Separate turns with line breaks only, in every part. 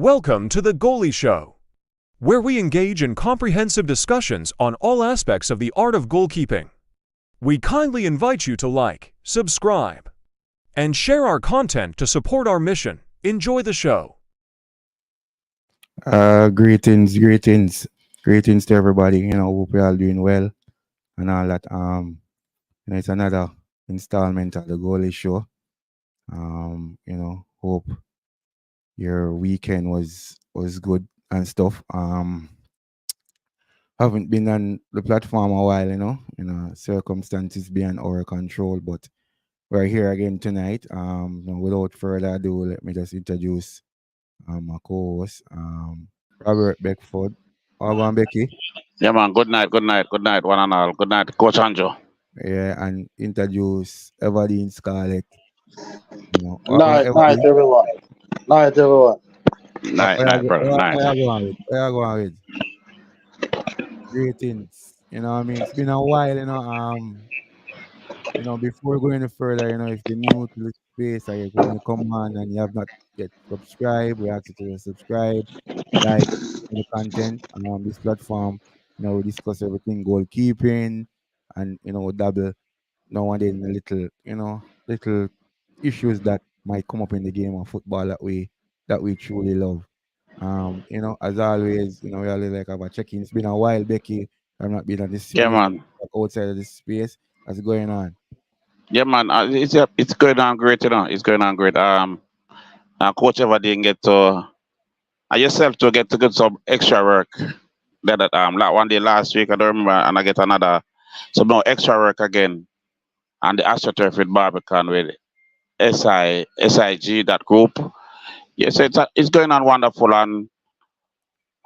Welcome to the Goalie Show, where we engage in comprehensive discussions on all aspects of the art of goalkeeping. We kindly invite you to like, subscribe, and share our content to support our mission. Enjoy the show.
Greetings to everybody. Hope we're all doing well and all that. It's another installment of the Goalie Show. Hope your weekend was good and stuff. Haven't been on the platform a while, circumstances beyond our control, but we're here again tonight. Without further ado, let me just introduce my co-host, Robert Beckford. How on, Becky?
Yeah, man. Good night, one and all. Good night, Coach Anjo.
Yeah, and introduce Everdeen Scarlett.
Night, everyone. Night, everyone.
Night, brother. Night.
Where you going with? Greetings. It's been a while, before going any further, if you're new to the space or when you come on and you have not yet subscribed, we ask you to subscribe, like the content on this platform. We discuss everything goalkeeping and dabble now and then little issues that might come up in the game of football that we truly love. As always, we always like have a check-in. It's been a while, Becky. I've not been on this
Yeah,
space,
man.
outside of this space. What's going on?
Yeah, man. It's going on great, It's going on great. Coach ever didn't get to yourself to get to get some extra work. Like one day last week, I don't remember, and I get some more extra work again. And the AstroTurf with Barbican with SIG, that group. Yes, it's going on wonderful, and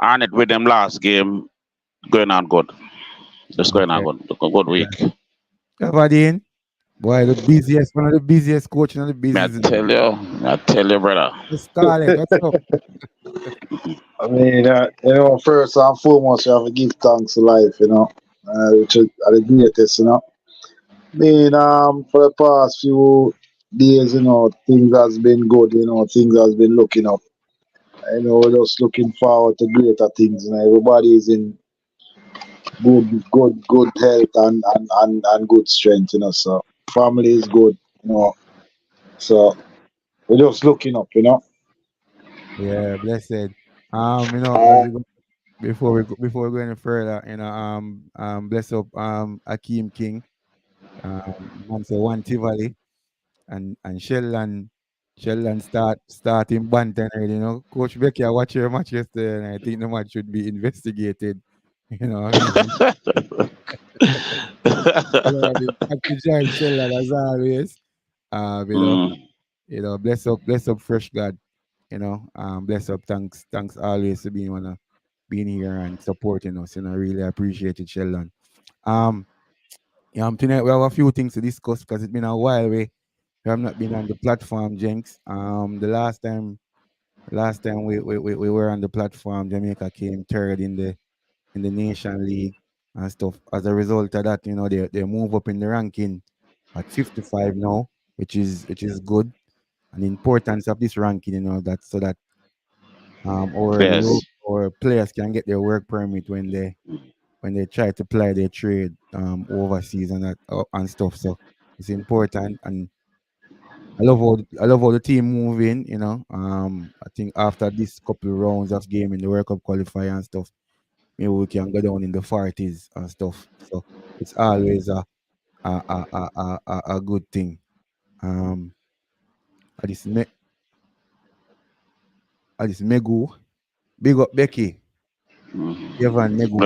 it with them last game going on good. It's going on good. A good week.
Everdeen, boy, one of the busiest coach in the business.
I tell you, brother.
Scarlett, what's up?
I mean, first and foremost, you have to give thanks to life, which is the greatest, I mean, for the past few days, things has been good, things has been looking up. We're just looking forward to greater things. Everybody is in good health and good strength, so family is good, so we're just looking up,
Yeah, blessed. Before we go any further, bless up Akeem King, man say one Tivoli and Sheldon starting banter, Coach Becky, I watched your match yesterday and I think the match should be investigated. What I mean? Back to join Sheldon as always. Bless up Fresh God. Bless up, thanks always to being here and supporting us, I really appreciate it, Sheldon. Tonight we have a few things to discuss because it's been a while we have not been on the platform, Jenks. The last time we were on the platform, Jamaica came third in the Nation League and stuff. As a result of that, they move up in the ranking at 55 now, which is good. And the importance of this ranking, that so that or players can get their work permit when they try to apply their trade overseas and stuff. So it's important, and I love how the team moving. I think after this couple rounds of game in the World Cup qualifier and stuff, maybe we can go down in the 40s and stuff. So it's always a good thing. This Megu, big up Becky. Evan Megu.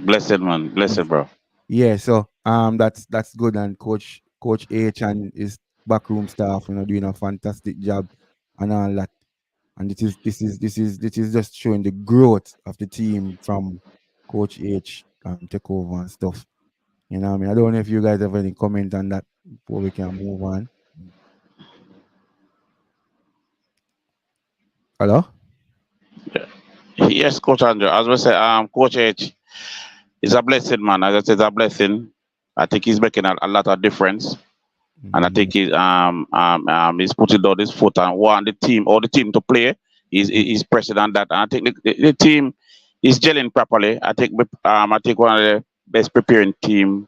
Blessed man, blessed bro.
Yeah, so that's good, and Coach H and his backroom staff, doing a fantastic job and all that. And this is just showing the growth of the team from Coach H take over and stuff. I mean, I don't know if you guys have any comment on that before we can move on. Hello?
Yes, Coach Andrew. As we say, Coach H is a blessing, man. As I said, it's a blessing. I think he's making a lot of difference. And I think he's putting down his foot and want the team to play
Mm-hmm.
he's pressing on that. And I think the team is gelling properly. I think one of the best preparing team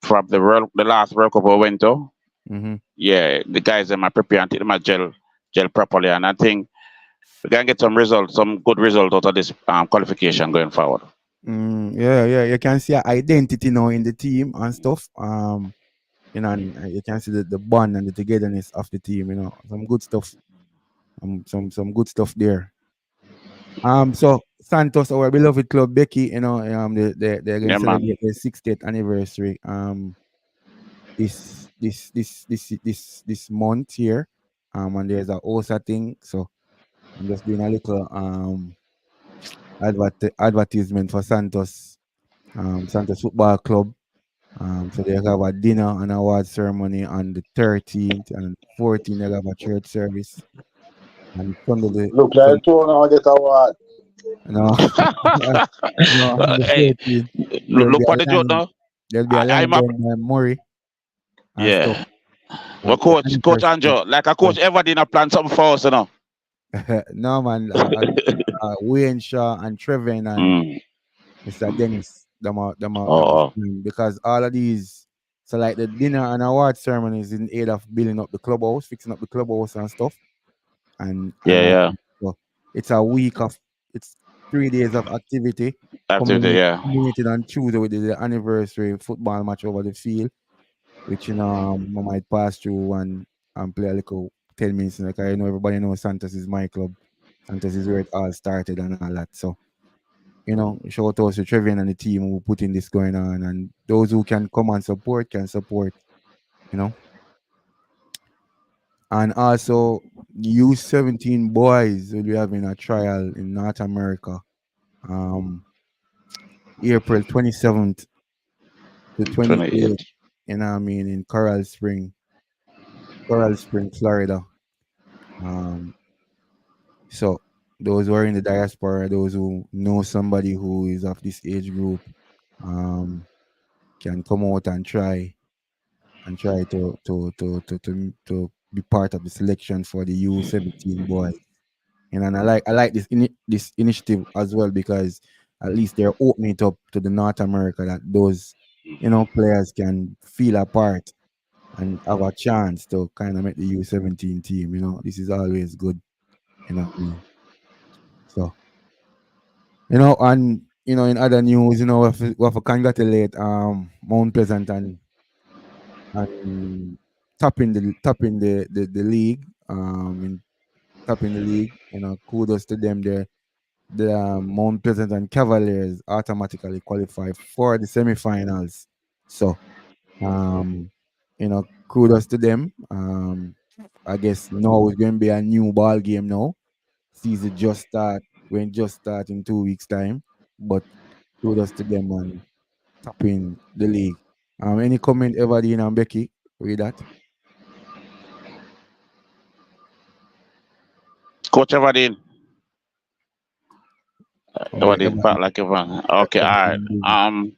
from the last World Cup we went to.
Mm-hmm.
Yeah, the guys them are preparing. I think them are gel properly, and I think we can get some results, some good results out of this qualification going forward.
Yeah, yeah. You can see a identity now in the team and stuff. And you can see the bond and the togetherness of the team. Some good stuff. Some good stuff there. So Santos, our beloved club, Becky, they're going
Yeah,
to
man.
celebrate their 60th anniversary. This month here. And there's a OSA thing. So I'm just doing a little advertisement for Santos Football Club. So they have a dinner and award ceremony on the 13th and 14th. They have a church service. And Sunday,
Look like two now get a what?
no, no, on the
Hey,
13th, there'll
look
be
for the
a
joke
line.
now.
There'll be a line
I'm up.
going by Murray and stuff.
Yeah. Well,
And the
Coach
anniversary.
Andrew, like a
So,
coach ever didn't plan something for us, you know.
no man, Wayne Shaw and Trevin and
Mm.
Mr. Dennis, them are
Oh,
fine because all of these, so like the dinner and award ceremonies in aid of building up the clubhouse, fixing up the clubhouse and stuff, and
yeah, yeah.
so it's a week of it's 3 days of activity,
Activity, yeah.
culminated on Tuesday with the anniversary football match over the field, which I might pass through and play a little 10 minutes. Like I know everybody knows Santos is my club. Santos is where it all started and all that. So shout out to Trevian and the team who putting this going on, and those who can come and support can support, you know. And also, U17 boys will be having a trial in North America, um, April 27th to 28th.
28.
In Coral Spring, Florida. Um, so those who are in the diaspora, those who know somebody who is of this age group, um, can come out and try to be part of the selection for the U17 boys. And I like this initiative as well because at least they're opening it up to the North America that those players can feel a part and have a chance to kind of make the U17 team. This is always good. What I mean? So and in other news, we have to congratulate Mount Pleasant and topping the league in topping the league. Kudos to them. The Mount Pleasant and Cavaliers automatically qualify for the semifinals. So kudos to them. I guess now it's going to be a new ball game now. Season just start when just start in 2 weeks time. But kudos to them on topping the league. Any comment ever Dean and Becky with that?
Coach Everdeen.
Okay,
Everdeen, part like everyone. Okay, all right.
Everton,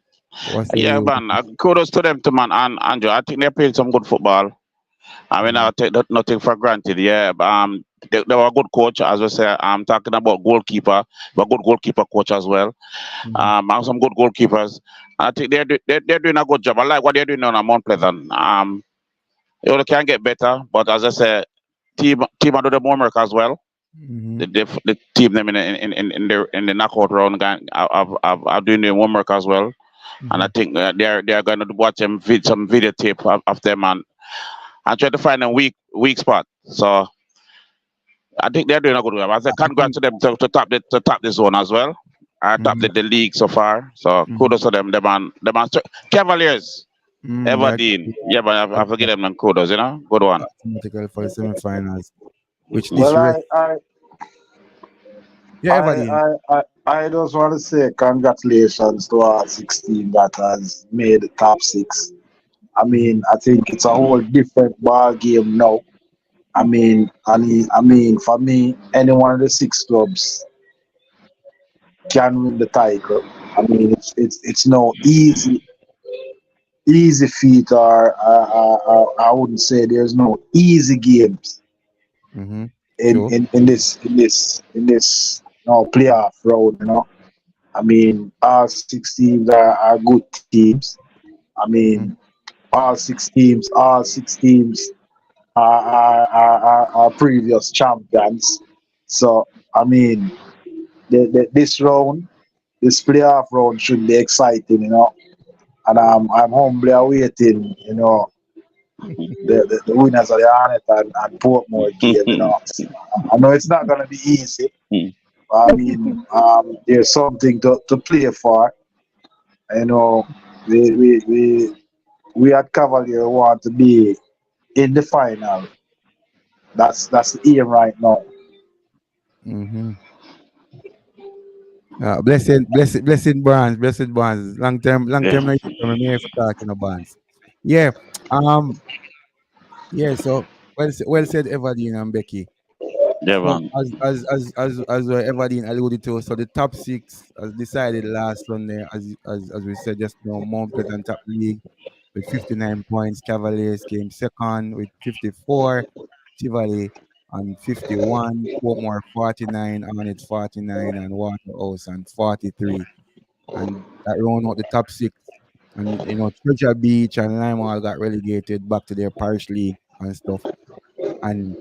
what's
Yeah,
the
man. Kudos to them, to man. And Andrew, I think they played some good football. I mean,
mm,
I'll take nothing for granted. Yeah, but, they were a good coach, as I say. I'm talking about goalkeeper, but good goalkeeper coach as well.
mhm,
And some good goalkeepers. I think they're doing a good job. I like what they're doing on Mount Pleasant. They can get better, but as I said, team are doing the homework as well.
mhm,
The team them in the knockout round are doing the homework as well. And I
mhm,
think they're going to watch some videotape of them and try to find a weak spot. So I think they're doing a good job. I say
I think
congrats to them to top this one as well. Top
mhm,
the league so far. So
mhm,
kudos to them. The man Cavaliers,
they're
Everdeen. Yeah, but I forget them and kudos. Good one.
automatically for the semifinals, which this
Well,
rest. Yeah, Everton.
I just want to say congratulations to our 16 that has made the top six. I
Mhm,
mean, I think it's a whole different ball game now. I mean, for me, any one of the six clubs can win the title. I mean, it's no easy feat, or I wouldn't say there's no easy games.
mhm, True.
in this playoff round. I mean, all 6 teams are good teams. I mean,
Mm-hmm.
all six teams are previous champions. So I mean, this round, this playoff round should be exciting, and I'm humbly awaiting, the winners of the Hornet and Portmore game. I know it's not gonna be easy. I mean, there's something to play for. You know, we we we we at Cavalier want to be in the final. That's the aim right now.
Mm-hmm. Blessed bonds. Long
Yeah.
term, no use for me if talking about bonds. Yeah. Um. Yeah. So well said, Everdeen and Becky.
Yeah,
So
man.
as Everdeen alluded to, so the top six as decided last Sunday, as we said just now, Mount Pleasant top league with 59 points. Cavaliers came second with 54. Tivoli on 51. Portmore 49. Hornets 49. And Waterhouse on 43. And that round out the top six. And Treasure Beach and Lime got relegated back to their parish league and stuff. And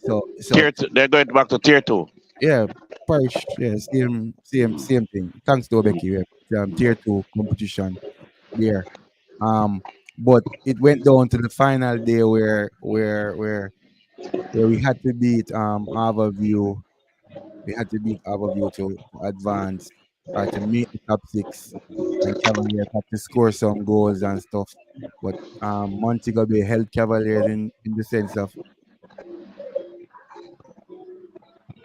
so
Tier two, they're going back to tier two.
yeah, parish, yeah, same thing. Thanks to Becky, yeah, tier two competition there. Um, but it went down to the final day where we had to beat Harborview. We had to beat Harborview to advance or to make the top six, and Cavaliers had to score some goals and stuff. But Montego Bay held Cavaliers in the sense of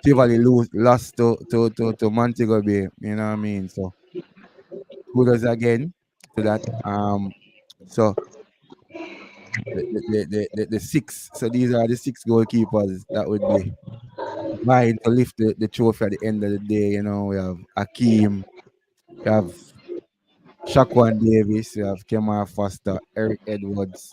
Tivoli lost to Montego Bay. You know what I mean? So kudos again to that. So the six. So these are the six goalkeepers that would be vying to lift the trophy at the end of the day. We have Akeem, we have Shaquan Davis, we have Kemar Foster, Eric Edwards,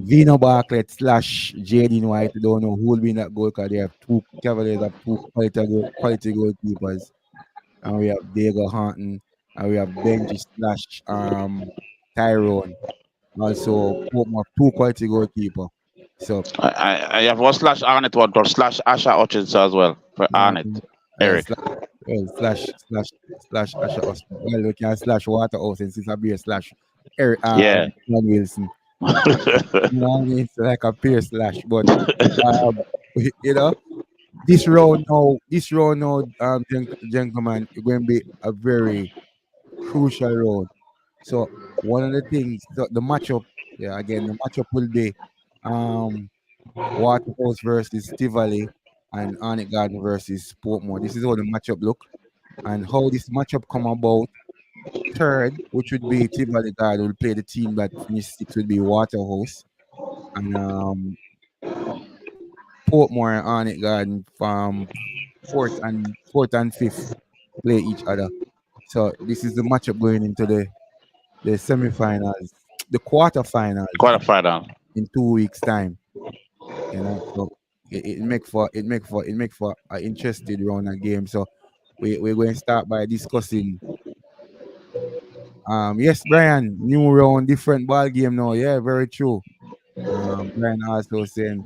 Vino Bartlett slash Jaden White. Don't know who will be in that goal because they have two Cavaliers have two quality goalkeepers. And we have Diego Hunton, and we have Benji slash Tyrone. Also, Portmore, two quality goalkeeper. So,
I have one slash Arnett one or slash Asha Hutchins as well for Arnett. Eric.
slash, slash Asher Austin. Well, we can slash Waterhouse since it's a beer slash Eric,
Yeah.
John Wilson. You know what I mean? It's like a peer slash. But, um, you know, this round now, gentlemen, it's going to be a very crucial round. So one of the things, so the matchup, yeah, again, the matchup will be um Waterhouse versus Tivoli and Arnett Garden versus Portmore. This is how the matchup look and how this matchup come about. Third, which would be Tivoli Garden, will play the team that finished sixth, would be Waterhouse, and Portmore and Arnett Garden from fourth and fifth play each other. So this is the matchup going into the semifinals, the quarterfinals
Quarterfinal.
in 2 weeks' time. So it make for an interesting round of game. So we're going to start by discussing. Yes, Brian, new round, different ball game now. Yeah, very true. Brian also saying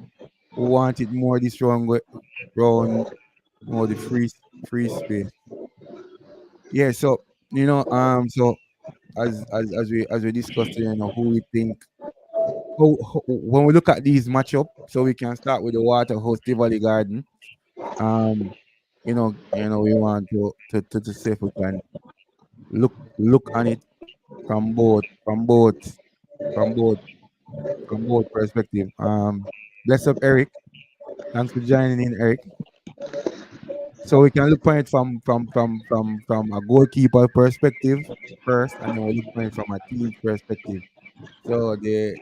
who wanted more this round, more the free space. Yeah, so so as we discussed, who we think. When we look at these matchup, so we can start with the Waterhouse Tivoli Garden. Um, we want to see if we can look on it from both from both perspective. Bless up, Eric. Thanks for joining in, Eric. So we can look on it from a goalkeeper perspective first, and then we look on it from a team's perspective. So the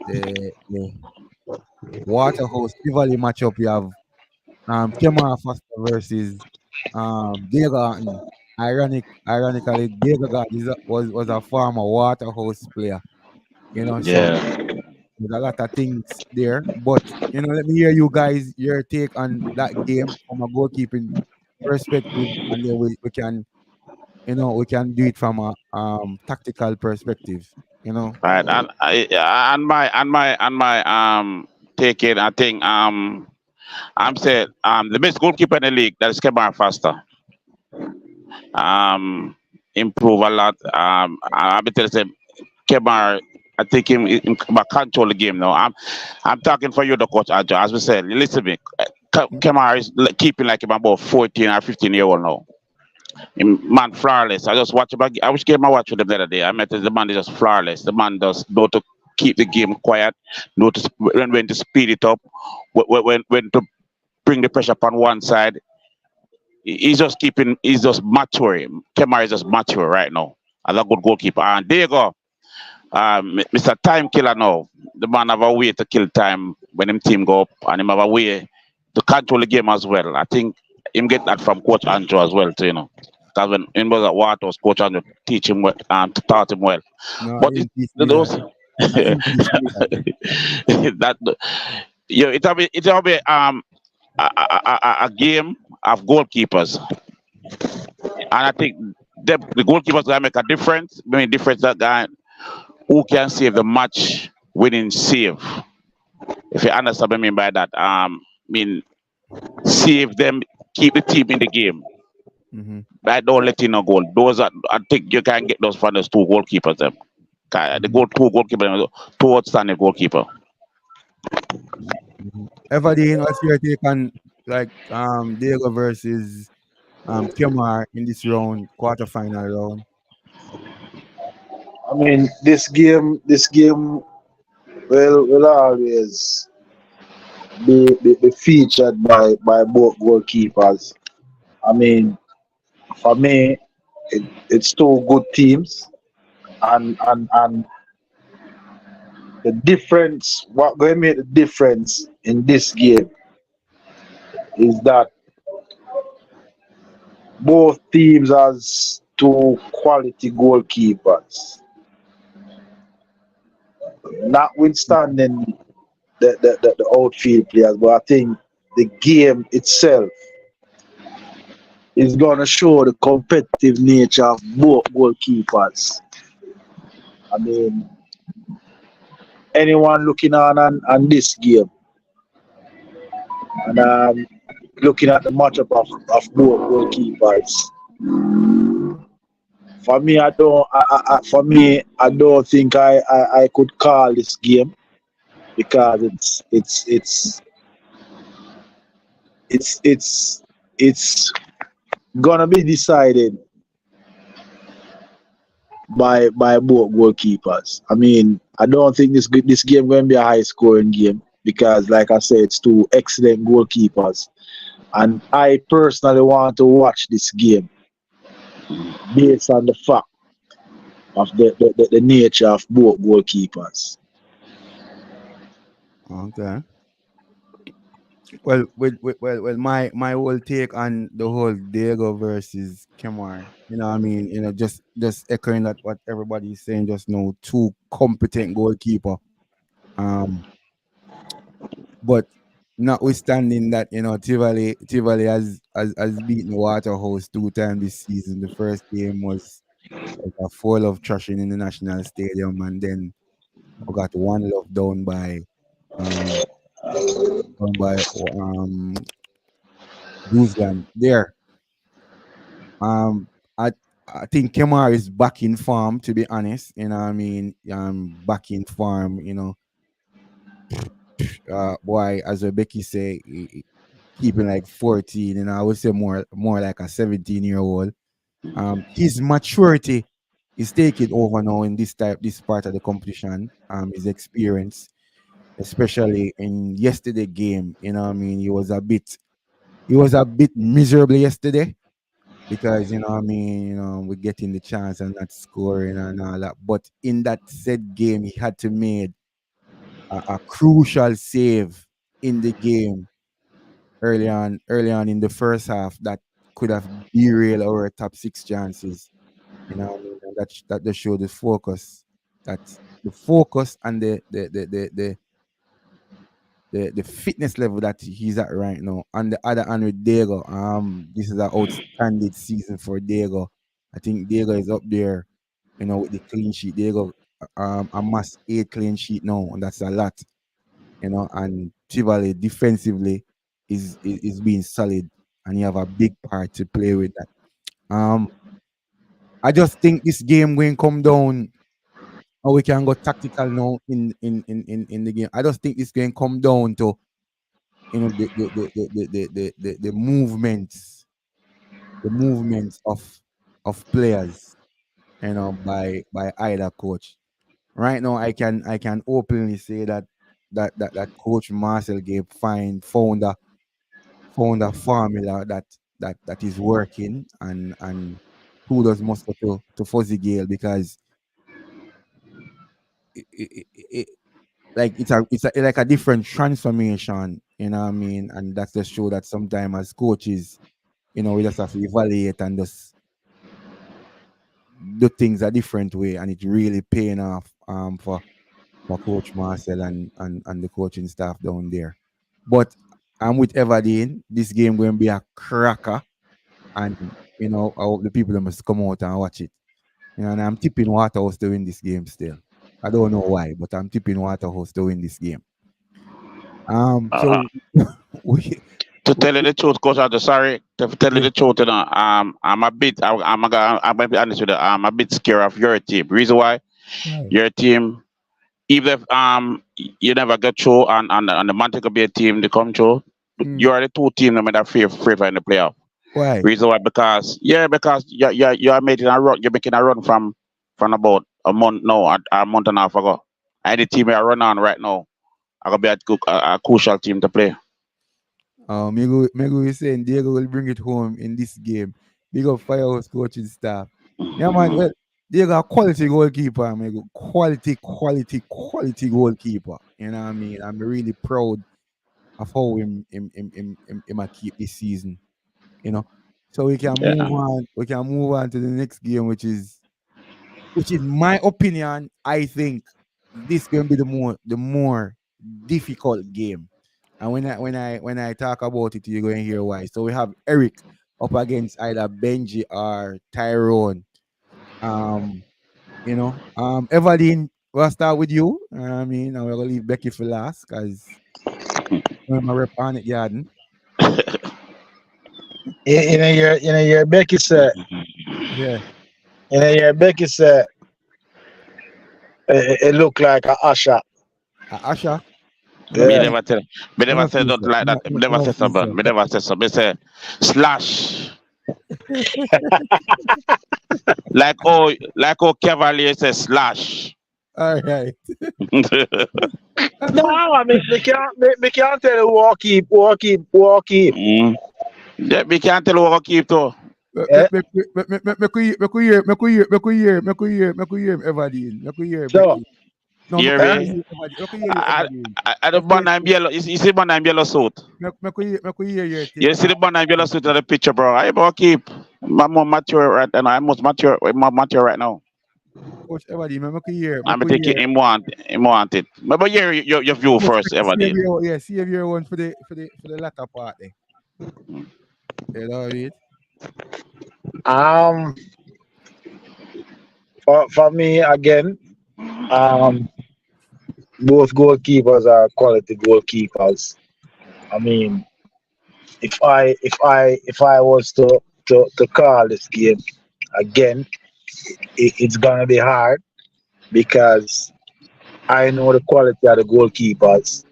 Waterhouse Tivoli matchup, you have Kemar Foster versus Diego Garten. Ironically, Diego Garten was a former Waterhouse player. So
Yeah.
There's a lot of things there, but let me hear you guys your take on that game from a goalkeeping perspective, and then we can we can do it from a tactical perspective. You know.
Right, and my take it. I think I'm saying the best goalkeeper in the league that is Kemar Faster. Um, improve a lot. I be telling you, Kemar. I think him control the game now. I'm talking for you, the coach Adjo. As we said, listen to me. Kemar is keeping like him about 14 or 15-year-old now. Man, flawless. I just watch him. I wish game I watched with him the other day. I met the man is just flawless. The man does know to keep the game quiet, know to when to speed it up, when to bring the pressure upon one side. He's just keeping. He's just mature. Kemar is just mature right now as a good goalkeeper. And there you go. Mr. Time Killer now. The man have a way to kill time when him team go up, and him have a way to control the game as well. I think him get that from Coach Andrew as well too, Because when he was at Waters, Coach Andrew teach him well, to taught him well.
No, I
But
didn't teach me that.
those
I didn't teach me that.
that it'll be a game of goalkeepers, and I think the goalkeepers gonna make a difference. Maybe difference that guy who can save the match winning save. If you understand what I mean by that, mean save them, keep the team in the game.
Mm-hmm.
Right, don't let in no goal. Those are I think you can get those from those two goalkeepers. Them, the
Mm-hmm.
two goalkeepers, two outstanding goalkeeper.
Mm-hmm. Everdeen, what's your take on like Diego versus Kemar in this round, quarterfinal round?
I mean, this game will always be featured by both goalkeepers. I mean, for me, it's two good teams, and the difference, what going to make the difference in this game is that both teams has two quality goalkeepers. Notwithstanding the outfield players, but I think the game itself is going to show the competitive nature of both goalkeepers. I mean, anyone looking on this game and looking at the matchup of both goalkeepers, for me, I don't think I could call this game because it's gonna be decided by both goalkeepers. I mean, I don't think this game going to be a high scoring game because, like I said, it's two excellent goalkeepers, and I personally want to watch this game based on the fact of the nature of both goalkeepers.
Okay. Well, my whole take on the whole Diego versus Kemar, I mean, just echoing that what everybody's saying just now, two competent goalkeeper. Um, but notwithstanding that, Tivoli has beaten Waterhouse 2 times this season. The first game was like a full of thrashing in the national stadium, and then we got one love um down by Zealand there. Um, I I think Kemar is back in form. To be honest, I mean, back in form. Boy, as Becky say, keeping like 14. I would say more like a 17-year-old. His maturity is taking over now in this part of the competition. His experience, especially in yesterday game. I mean, he was a bit miserable yesterday because I mean, we're getting the chance and not scoring and all that. But in that said game, he had to make a crucial save in the game early on in the first half that could have derailed our top six chances. What I mean, and that just showed the focus. that the focus and the fitness level that he's at right now. On the other hand with Diego, this is an outstanding season for Diego. I think Diego is up there, with the clean sheet. Diego amassed 8 clean sheet now, and that's a lot. And Tivoli defensively is being solid, and you have a big part to play with that. I just think this game going come down, or we can go tactical now in the game. I just think this game come down to the movements, of players, by either coach. Right now, I can openly say that Coach Marcel gave found a formula that is working, and kudos must go to Fuzzy Gale, because it, like it's like a different transformation, you know what I mean? And that's the show that sometimes as coaches, we just have to evaluate and just do things a different way, and it's really paying off for Coach Marcel and the coaching staff down there. But I'm with Everdeen. This game going to be a cracker, and I hope the people that must come out and watch it. And I'm tipping Waterhouse to win this game still. I don't know why, but I'm tipping Waterhouse to win this game. So we
To tell you the truth, Coach, I'm just sorry. To tell you the truth, I'm a bit. I'm gonna be honest with you. I'm a bit scared of your team. Reason why?
Right.
Your team, even if you never get through, and the Manchester Bay team they come through, you are the two teams that made a favor in the playoff.
Why?
Reason why? Because you are making a run. You're making a run from about a month now, a month and a half ago. And the team you are run on right now, are gonna be a crucial team to play.
Maybe we're saying Diego will bring it home in this game. Big up Firehouse coaching staff. Yeah, man. Well, Diego a quality goalkeeper, amigo. Quality goalkeeper. You know what I mean? I'm really proud of how him a keep this season. So we can
Yeah.
move on. We can move on to the next game, which is my opinion. I think this going to be the more difficult game. And when I talk about it, you're going to hear why. So we have Eric up against either Benji or Tyrone. Everdeen, we'll start with you. I mean, and we're gonna leave Becky for last because I'm a rep on it, Garden.
Your Becky said,
Yeah,
your Becky said, it looked like a Asha.
Asha.
Me
Yeah.
never tell. Me
Me
never
not
say
feel
don't
so.
like that. Me never
Me
say
not feel
so.
so.
Me never say so. Me say slash. Like Cavalier says slash.
All right.
No, me can't tell you walk keep.
Mm. Yeah, me can't tell what to keep though.
Eh?
Me could hear Everdeen. Me could hear
So,
Becky. No, me
Hear
could
eh?
hear
me?
you, Everdeen. Me could hear you,
I
Everdeen.
the band and yellow. You see band and yellow suit.
Me could hear your thing.
You see the band and yellow suit in the picture, bro. I about keep. I'm more mature right now. I'm most mature. I'm more mature right now.
Coach Everdeen, me could hear. Me
I'm
could
thinking
hear.
him want it. But hear your view
Coach,
first, Everdeen.
save your one for the latter part there. You know what I mean?
Um, for me again, um, both goalkeepers are quality goalkeepers. I mean, if I was to call this game again, it's gonna be hard because I know the quality of the goalkeepers,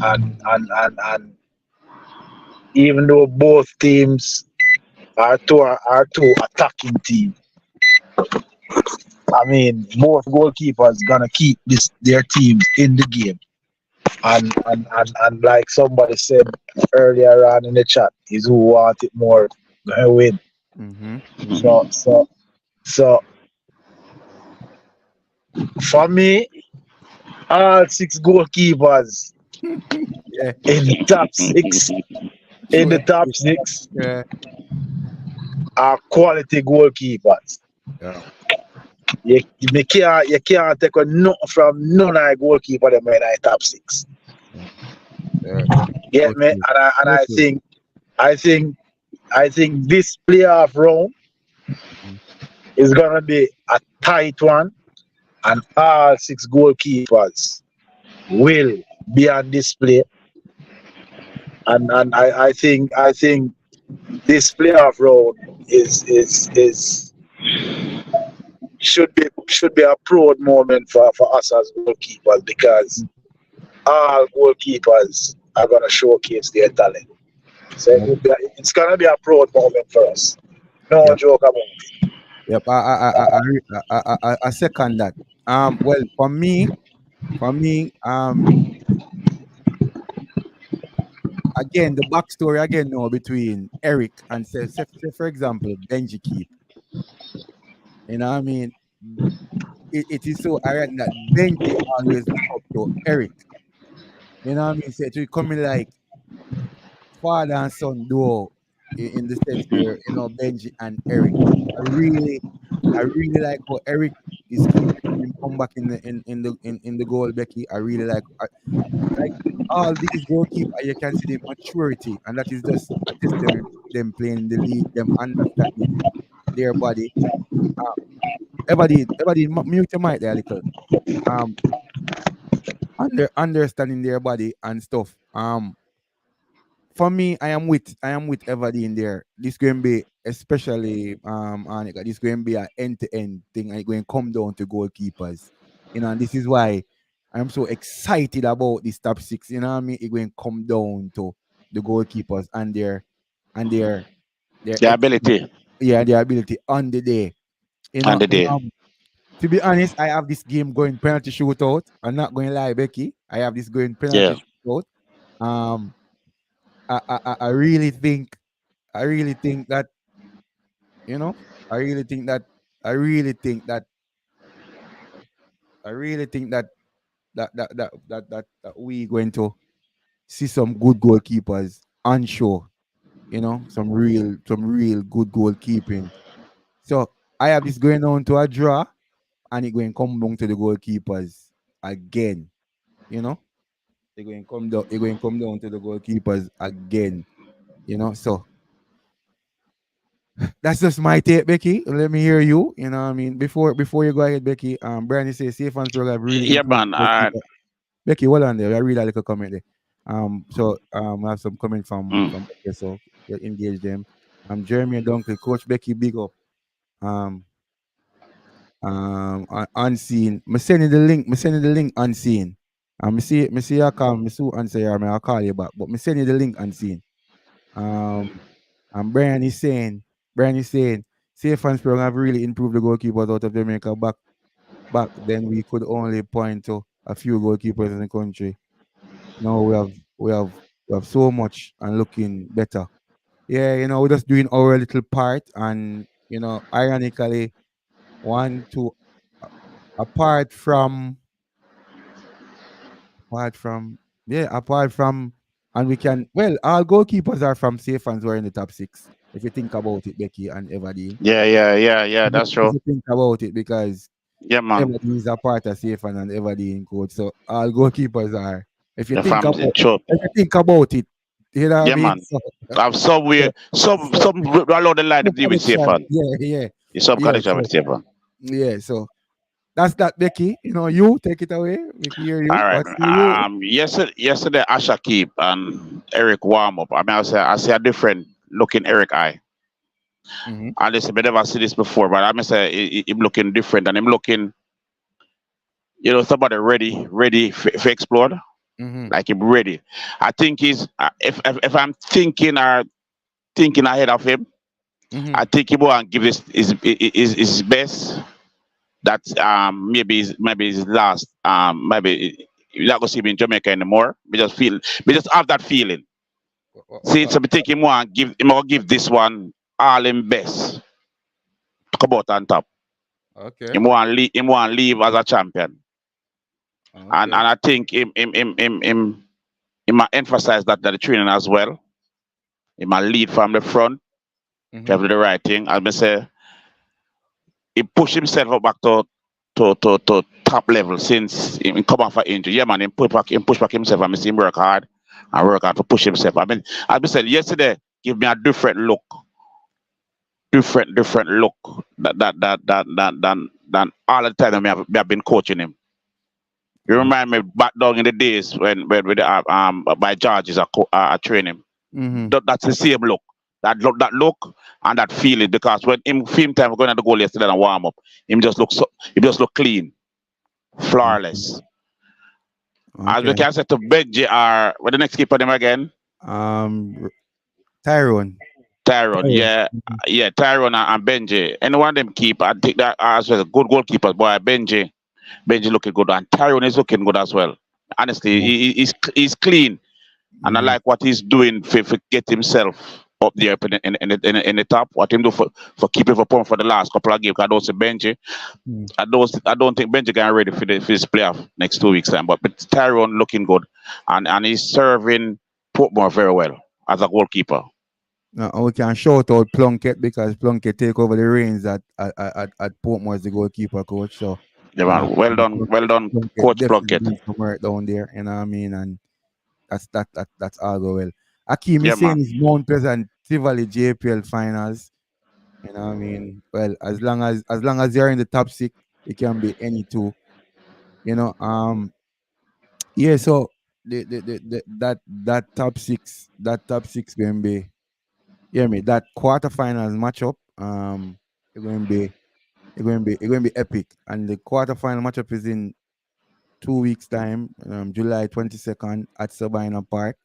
and even though both teams are two attacking teams, I mean both goalkeepers gonna keep their teams in the game. And like somebody said earlier on in the chat, is who want it more gonna win. So
Mhm.
so so for me, all six goalkeepers
Yeah,
in the top six in
sure.
the top six
Yeah,
are quality goalkeepers.
yeah.
you can't take a nothing from none of the goalkeeper them in the top six.
Yeah. Yeah.
Get me?
Okay.
And I
Okay.
think I think I think this playoff round
Mhm.
is gonna be a tight one, and all six goalkeepers will be on display. And I think this playoff round is should be a proud moment for us as goalkeepers, because all goalkeepers are gonna showcase their talent. So
Yep.
it's gonna be a proud moment for us. No
Yep.
joke about it.
Yep. I second that. Well, for me, again, the backstory again now between Eric and say for example, Benji Keep. You know what I mean? It is so ironic that Benji always look up to Eric. You know what I mean? So it will come in like father and son duo in the sense where Benji and Eric. I really, I really like how Eric is keep making him come back in the goal, Becky. I really like all these goalkeepers. You can see the maturity, and that is just them playing in the league, them understanding their body. Uh, everybody, mute your mic there, a little. Um, understanding their body and stuff. For me, I am with everybody in there. This going to be especially Anika, this going to be an end-to-end thing, and it's going to come down to goalkeepers. And this is why I'm so excited about this top six. You know what I mean? It's going to come down to the goalkeepers and their
The
excellence,
ability
yeah, their ability on the day. You
and
know,
the day.
to be honest, I have this game going penalty shootout. I'm not going to lie, Becky. I have this going
Yeah.
penalty shootout. Um, I really think that you know I really think that I really think that I really think that we going to see some good goalkeepers on show. Some real good goalkeeping. So I have this going on to a draw, and it going come down to the goalkeepers again. You know, it going come down to the goalkeepers again. So that's just my take, Becky. Let me hear you. You know what I mean? Before you go ahead, Becky, Brandy says safe and program really
Yeah,
improved
man.
goalkeeper. Becky, hold on there. I read a little comment there. I have some comment from
Mm.
Becky, so you engage them. Jeremy and Dunkley, Coach Becky, big up. Um Unseen. Me send you the link. Me send you the link unseen. Me see you call me so answer you, I'll call you back. But me send you the link unseen. Um and Brian is saying, safe fans program have really improved the goalkeepers out of Jamaica. Back then we could only point to a few goalkeepers in the country. Now we have so much and looking better. Yeah, we're just doing our little part, and ironically, one, two, apart from apart from apart from, and we can, well, our goalkeepers are from safe fans who are in the top six. If you think about it, Becky and Everdeen.
Yeah, yeah, yeah, yeah.
If you,
That's
if
true.
you think about it, because
Yeah, man.
Everdeen is a part of safe fan and Everdeen coach. So all goalkeepers are. If you
The
think
family
about
true.
if you think about it, you know what I
Yeah,
mean?
man.
So,
Have some
so,
way, some
so
along the line to
some
deal with
connection.
Stefan.
Yeah, yeah,
It's some
yeah.
connection with
So
Stefan.
yeah, so that's that, Becky. You take it away. We can hear
All
you.
right.
What's you?
Yesterday Asha Keep and Eric warm up. I mean, I see a different looking Eric eye.
Mm-hmm.
And listen, I never see this before, but I must say him looking different, and him looking, somebody ready for explore.
Mm-hmm.
Like him ready. I think he's if I'm thinking ahead of him,
Mm-hmm.
I think he will give his best. That maybe his last. Maybe you're not gonna see him in Jamaica anymore. We just have that feeling. See, so I think him want give this one all him best to come out on top.
Okay.
Him want leave as a champion, and
Okay.
I think him might emphasize that the training as well. He might lead from the front,
Mm-hmm.
to do the right thing. As I say, he pushed himself up back to top level since he come off an injury. Yeah, man, he push back himself. I see him work hard to push himself. I mean, as we said yesterday, give me a different look than all the time we have been coaching him. You remind me back down in the days when with by George is a training.
Mm-hmm.
That's the same look. That look, and that feeling. Because when him film time going to the goal yesterday and warm up, he just look clean, flawless. As we
Okay.
can say to Benji, what the next keeper name again?
Tyrone.
Tyrone,
Tyrone.
yeah,
Mhm.
yeah, Tyrone and Benji. Anyone them keep, I think that as well good goalkeepers. Boy, Benji looking good, and Tyrone is looking good as well. Honestly,
Yeah.
he's clean, and I
Mm-hmm.
like what he's doing for get himself up there in the top. What him do for keeping for point for the last couple of games. I don't see Benji. I don't think Benji can ready for this playoff next 2 weeks time. But Tyrone looking good, and he's serving Portmore very well as a goalkeeper.
Now we can shout out Plunkett because Plunkett take over the reins at Portmore as the goalkeeper coach. So
Yeah,
uh,
man. Well
Plunkett,
done,
Plunkett
Coach
definitely
Plunkett.
doing some work down there. You know what I mean? And that's all go well. Akeem
Yeah,
is saying
man.
it's Mount Pleasant Tivoli JPL finals. You know what I mean? Well, as long as you're in the top six, it can be any two. You know, yeah, so that top six going to be, hear me, that quarterfinals matchup, it's going to be it's going to be epic. And the quarterfinal matchup is in 2 weeks time, July 22nd at Sabina Park.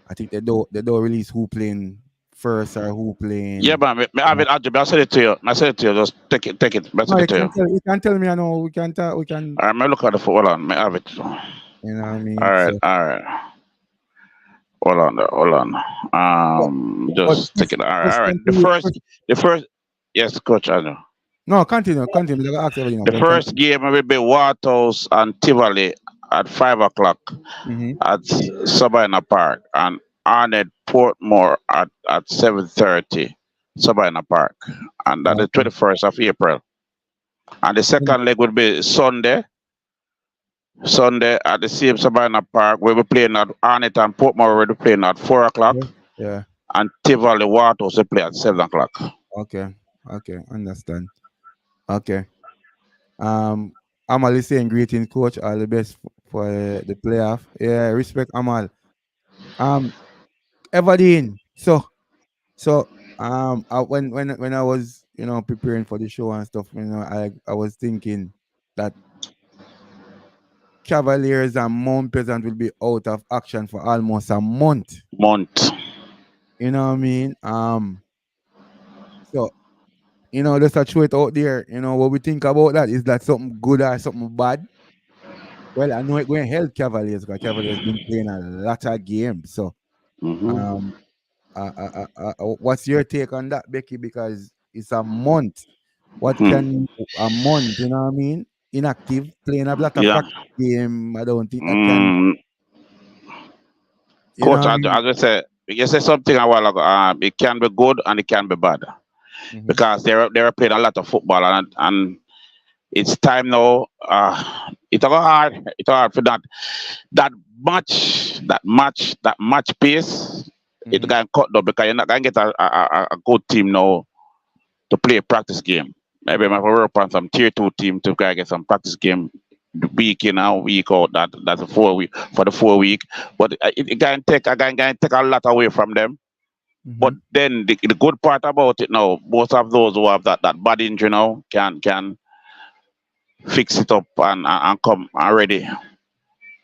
I think they don't release who playing first or who
Yeah,
playing.
man. Me have it, Ajib. I said it to you. I said it to you. Just take it. I
No,
said
you
it to
can
you.
tell me. I know we can talk. We can.
All right, me look at the hold on. Me have it.
You know what I
All
mean.
right,
So,
all right. Hold on, there, hold on.
but, but
Just take it. All right, all right.
question to you.
The first. Yes, coach. I know.
No, continue. Because I ask everything.
The
But
first
continue.
game will be Waterhouse and Tivoli at 5 o'clock
Mm-hmm.
at Sabina Park, and Arnett Portmore at 7:30, Sabina Park, and that the
Okay.
21st of April. And the
Mm,
second leg would be Sunday at the same Sabina Park. We'll be playing at Arnett and Portmore. We'll be playing at 4 o'clock,
yeah. Yeah.
and Tivoli Waterhouse will play at 7 o'clock.
Okay. Okay. Understand. Okay. Amal is saying greetings, coach. All the best for the playoff. Yeah. Respect, Amal. Um, Everdeen. When I was preparing for the show and stuff, I was thinking that Cavaliers and Mount Pleasant will be out of action for almost a month.
Month.
You know what I mean? So just to throw it out there. What we think about that, is that something good or something bad? Well, I know it going to help Cavaliers because Cavaliers been playing a lot of games. So,
Hmm.
um, what's your take on that, Becky? Because it's a month. What
Hmm.
can a month? You know what I mean? Inactive, playing a lot of
Yeah.
practice game. I don't think that can.
Mm,
You know
Coach,
what I
as
mean?
I said, you said something a while ago. It can be good and it can be bad
Hmm.
because they're playing a lot of football, and it's time now. It's hard. It's hard for that match pace. It
Hmm.
can cut though because you're not gonna get a good team now to play a practice game. Maybe I might work on some tier 2 team to go get some practice game week in and week out. That's a 4 week for the 4 week. But it can take a lot away from them. But
Hmm.
then the good part about it now, most of those who have that bad injury now can fix it up and come and ready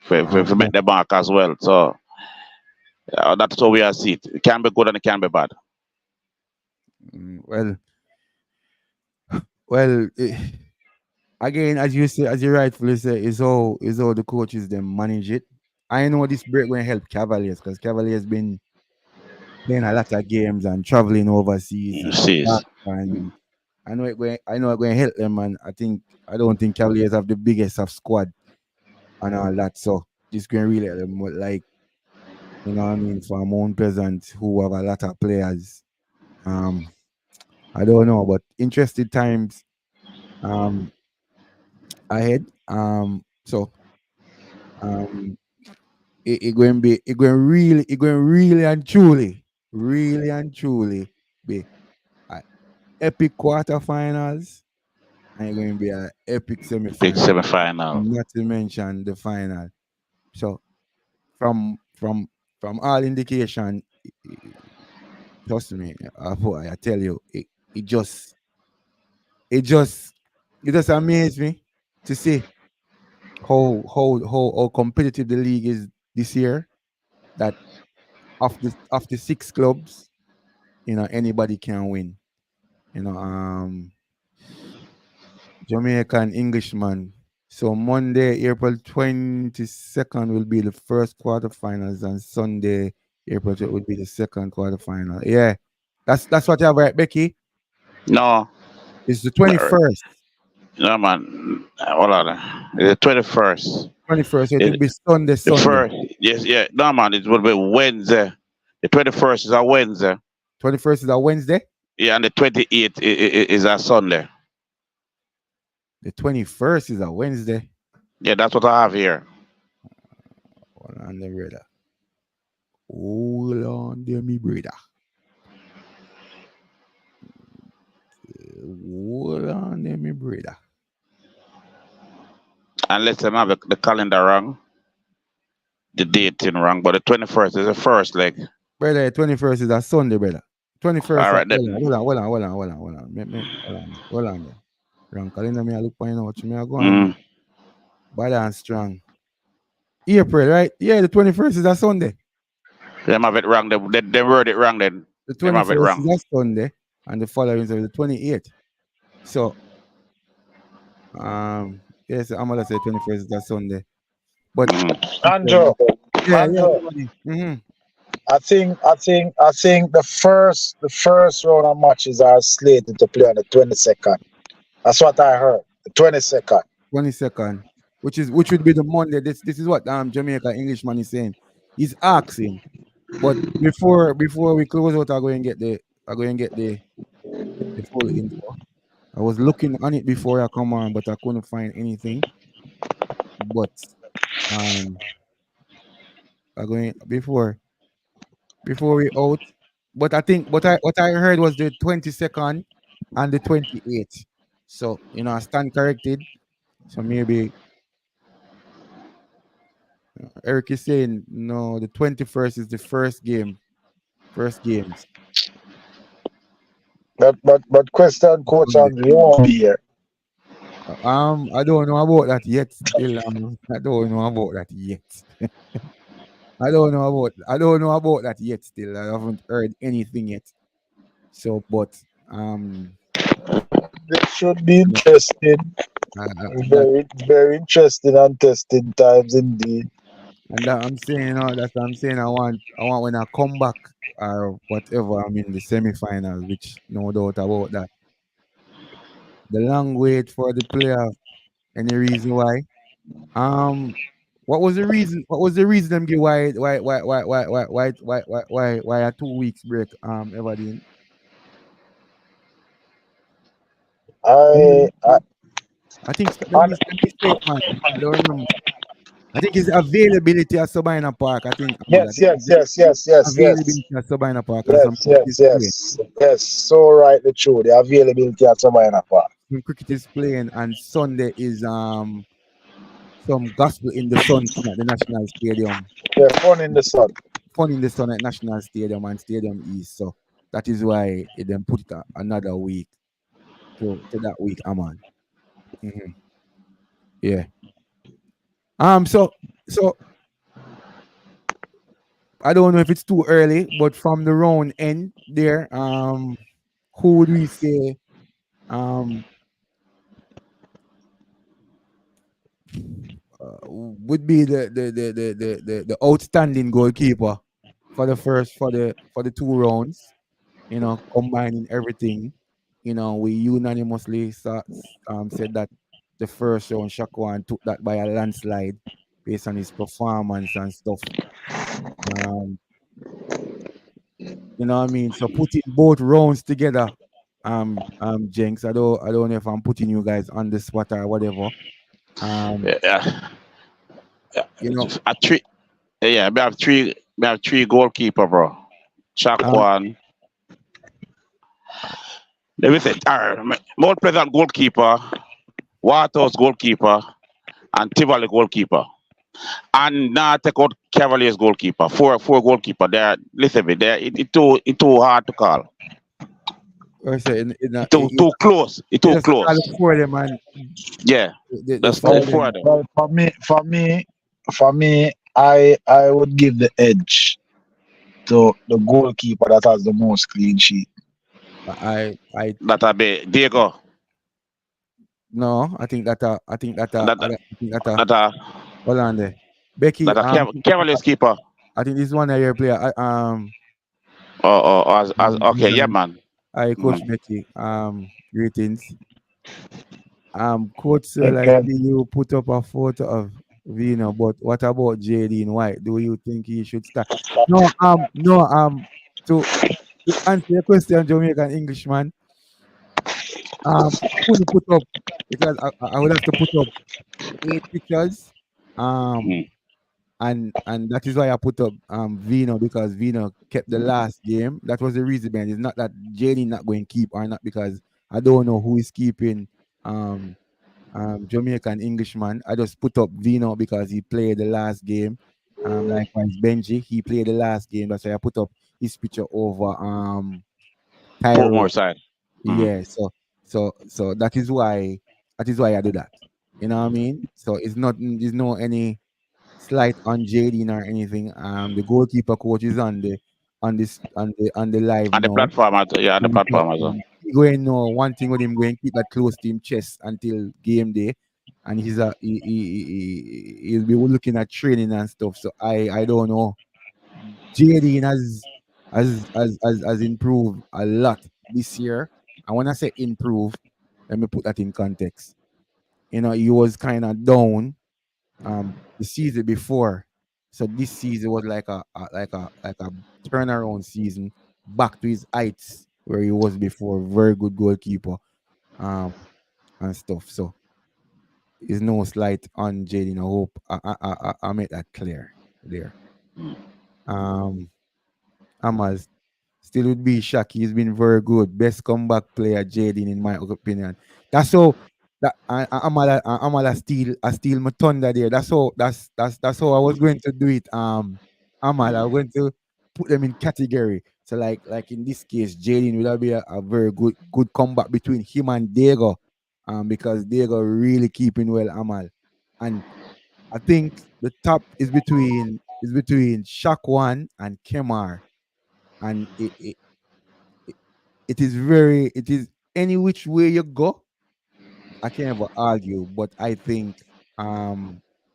for
Okay.
make the mark as well. So that's how we are see it. It can be good and it can be bad.
Well, well. Again, as you say, as you rightfully say, is all the coaches them manage it. I know this break going to help Cavaliers because Cavaliers been playing a lot of games and traveling overseas
You
and
see,
back, and I know it going to help them, and I don't think Cavaliers have the biggest of squad and all that, so this going to really help them. But like, what I mean, for Mount Pleasant who have a lot of players, um I don't know, but interesting times. um ahead. So um it going be it going really and truly be a epic quarterfinals and it going to be a epic
Big
semifinal.
semi-final.
Not to mention the final. So from from all indication, trust me, I tell you, it just it just it just amazed me to see how competitive the league is this year. That of the six clubs, anybody can win. You know, Jamaican Englishman. So Monday, April 22nd will be the first quarterfinals, and Sunday, April 12th will be the second quarterfinal. Yeah, that's what you have, right, Becky?
No,
It's the
no,
21st.
no, man. Hold on. The 21st.
21st. It will
It,
be Sunday,
the
Sunday.
first, yes, yeah. No, man. It will be Wednesday. The 21st is a Wednesday.
21st is a Wednesday.
Yeah, and the 28th is a Sunday.
The 21st is a Wednesday.
Yeah, that's what I have here.
Hold on, the brother. Hold on, there, me brother. Hold on, there, me brother.
Unless I have the calendar wrong, the dating wrong, but the 21st is the first leg.
Brother, 21st is a Sunday, brother. 21st,
All right,
hold
then.
on. Hold on there. Wrong calendar, me I look for you know what you may go on there.
Mm.
Bad and strong. April, right? Yeah, the 21st is a Sunday.
Them have it wrong. They word it wrong then.
The
Them have it
21st is
wrong.
a Sunday, and the following is the 28th. So, yes, I'm gonna say 21st is a Sunday. But
Mm.
Andrew,
yeah,
Andrew,
everybody. Mm-hmm.
I think the first round of matches are slated to play on the 22nd. That's what I heard. The 22nd.
22nd, which would be the Monday. This is what Jamaica Englishman is saying. He's asking. But before we close out, I go and get the full info. I was looking on it before I come on, but I couldn't find anything. But um I going before we out. But I think what I heard was the 22nd and the 28th. So I stand corrected. So maybe Eric is saying no, the 21st is the first game. First games.
But question, Coach
Sunday.
Andrew, you won't be here.
I don't know about that yet. Still, I don't know about that yet. I don't know about that yet. Still, I haven't heard anything yet. So, but
This should be
yeah,
interesting.
that
Very interesting and testing times indeed.
and that I'm saying, that's what I'm saying. I want when I come back or whatever. I'm in the semifinals, which no doubt about that. The long wait for the playoff. Any reason why? Um, what was the reason? What was the reason them give why a 2 weeks break? Everdeen.
I, I,
I think
and,
let me say it, man. I don't remember. I think it's availability at Sabina Park. I think I
yes,
think
yes,
it's
yes, yes, yes, yes.
availability at Sabina Park and some
Yes,
cricket
yes,
is playing.
yes, yes. So rightly true. The availability at Sabina Park.
Some cricket is playing and Sunday is some gospel in the sun thing at the National Stadium.
Yeah, fun in the sun.
Fun in the sun at National Stadium and Stadium East. So that is why it then put it another week to that week. I'm on. Mhm. Yeah. So I don't know if it's too early, but from the round end there, who would we say um would be the outstanding goalkeeper for the first for the 2 rounds? Combining everything. We unanimously said that the first round Shakwan took that by a landslide based on his performance and stuff. Um, you know what I mean? So putting both rounds together Jenks. I don't know if I'm putting you guys on the spot or whatever. Um,
Yeah,
you know,
a three. Yeah, we have three. We have three goalkeeper, bro.
um,
Shakwan. Let me say, more present goalkeeper, Waters goalkeeper, and Tivoli goalkeeper. And now take out Cavaliers goalkeeper. Four goalkeeper. There, listen me. There, it too hard to call.
I say
It too close. It
you
too
just call
close.
the four of them and
Yeah,
the
that's
four
the
of
four
them.
of them.
Well, for me, I would give the edge to the goalkeeper that has the most clean sheet.
I
That a be Diego.
no, I think that
That
I think that
that a
hold on there, Becky.
that a Cavaliers keeper.
I think this is one of your player.
As okay, yeah,
Zealand.
man.
I
Mm.
Coach Becky. Greetings. Coach Sir, I
Okay.
see you put up a photo of Vino, but what about Jaden White? Do you think he should start? No. To answer your question, Jamaican Englishman, I couldn't put up because I would have to put up 8 pictures. Um,
Mm.
and that is why I put up Vino because Vino kept the last game. That was the reason, man. It's not that Jaden not going to keep or not because I don't know who is keeping um Jamaican Englishman. I just put up Vino because he played the last game. Likewise Benji, he played the last game. That's why I put up his picture over Tyro.
Portmore side. Mm.
Yeah, so that is why I do that. You know what I mean? So there's no any slight on Jaden or anything. The goalkeeper coach is on the live
On the
now.
platform, yeah, on the
And
platform as well.
he going know one thing with him going keep that close to him chest until game day, and he'll be looking at training and stuff. So I don't know. Jaden has improved a lot this year. And when I say improve, let me put that in context. He was kind of down the season before. So this season was like a turnaround season back to his heights where he was before. Very good goalkeeper um and stuff. So there's no slight on Jaden. I hope I make that clear there.
Mm.
Um Amal still would be Shaki. He's been very good. Best comeback player, Jaden, in my opinion. That's how that Amala steal my thunder there. That's how I was going to do it. Amala, I'm going to put them in category. So like in this case, Jaden will be a very good comeback between him and Diego. Because Diego really keeping well Amal. And I think the top is between Shakwan and Kemar. And it is any which way you go, I can't ever argue, but I think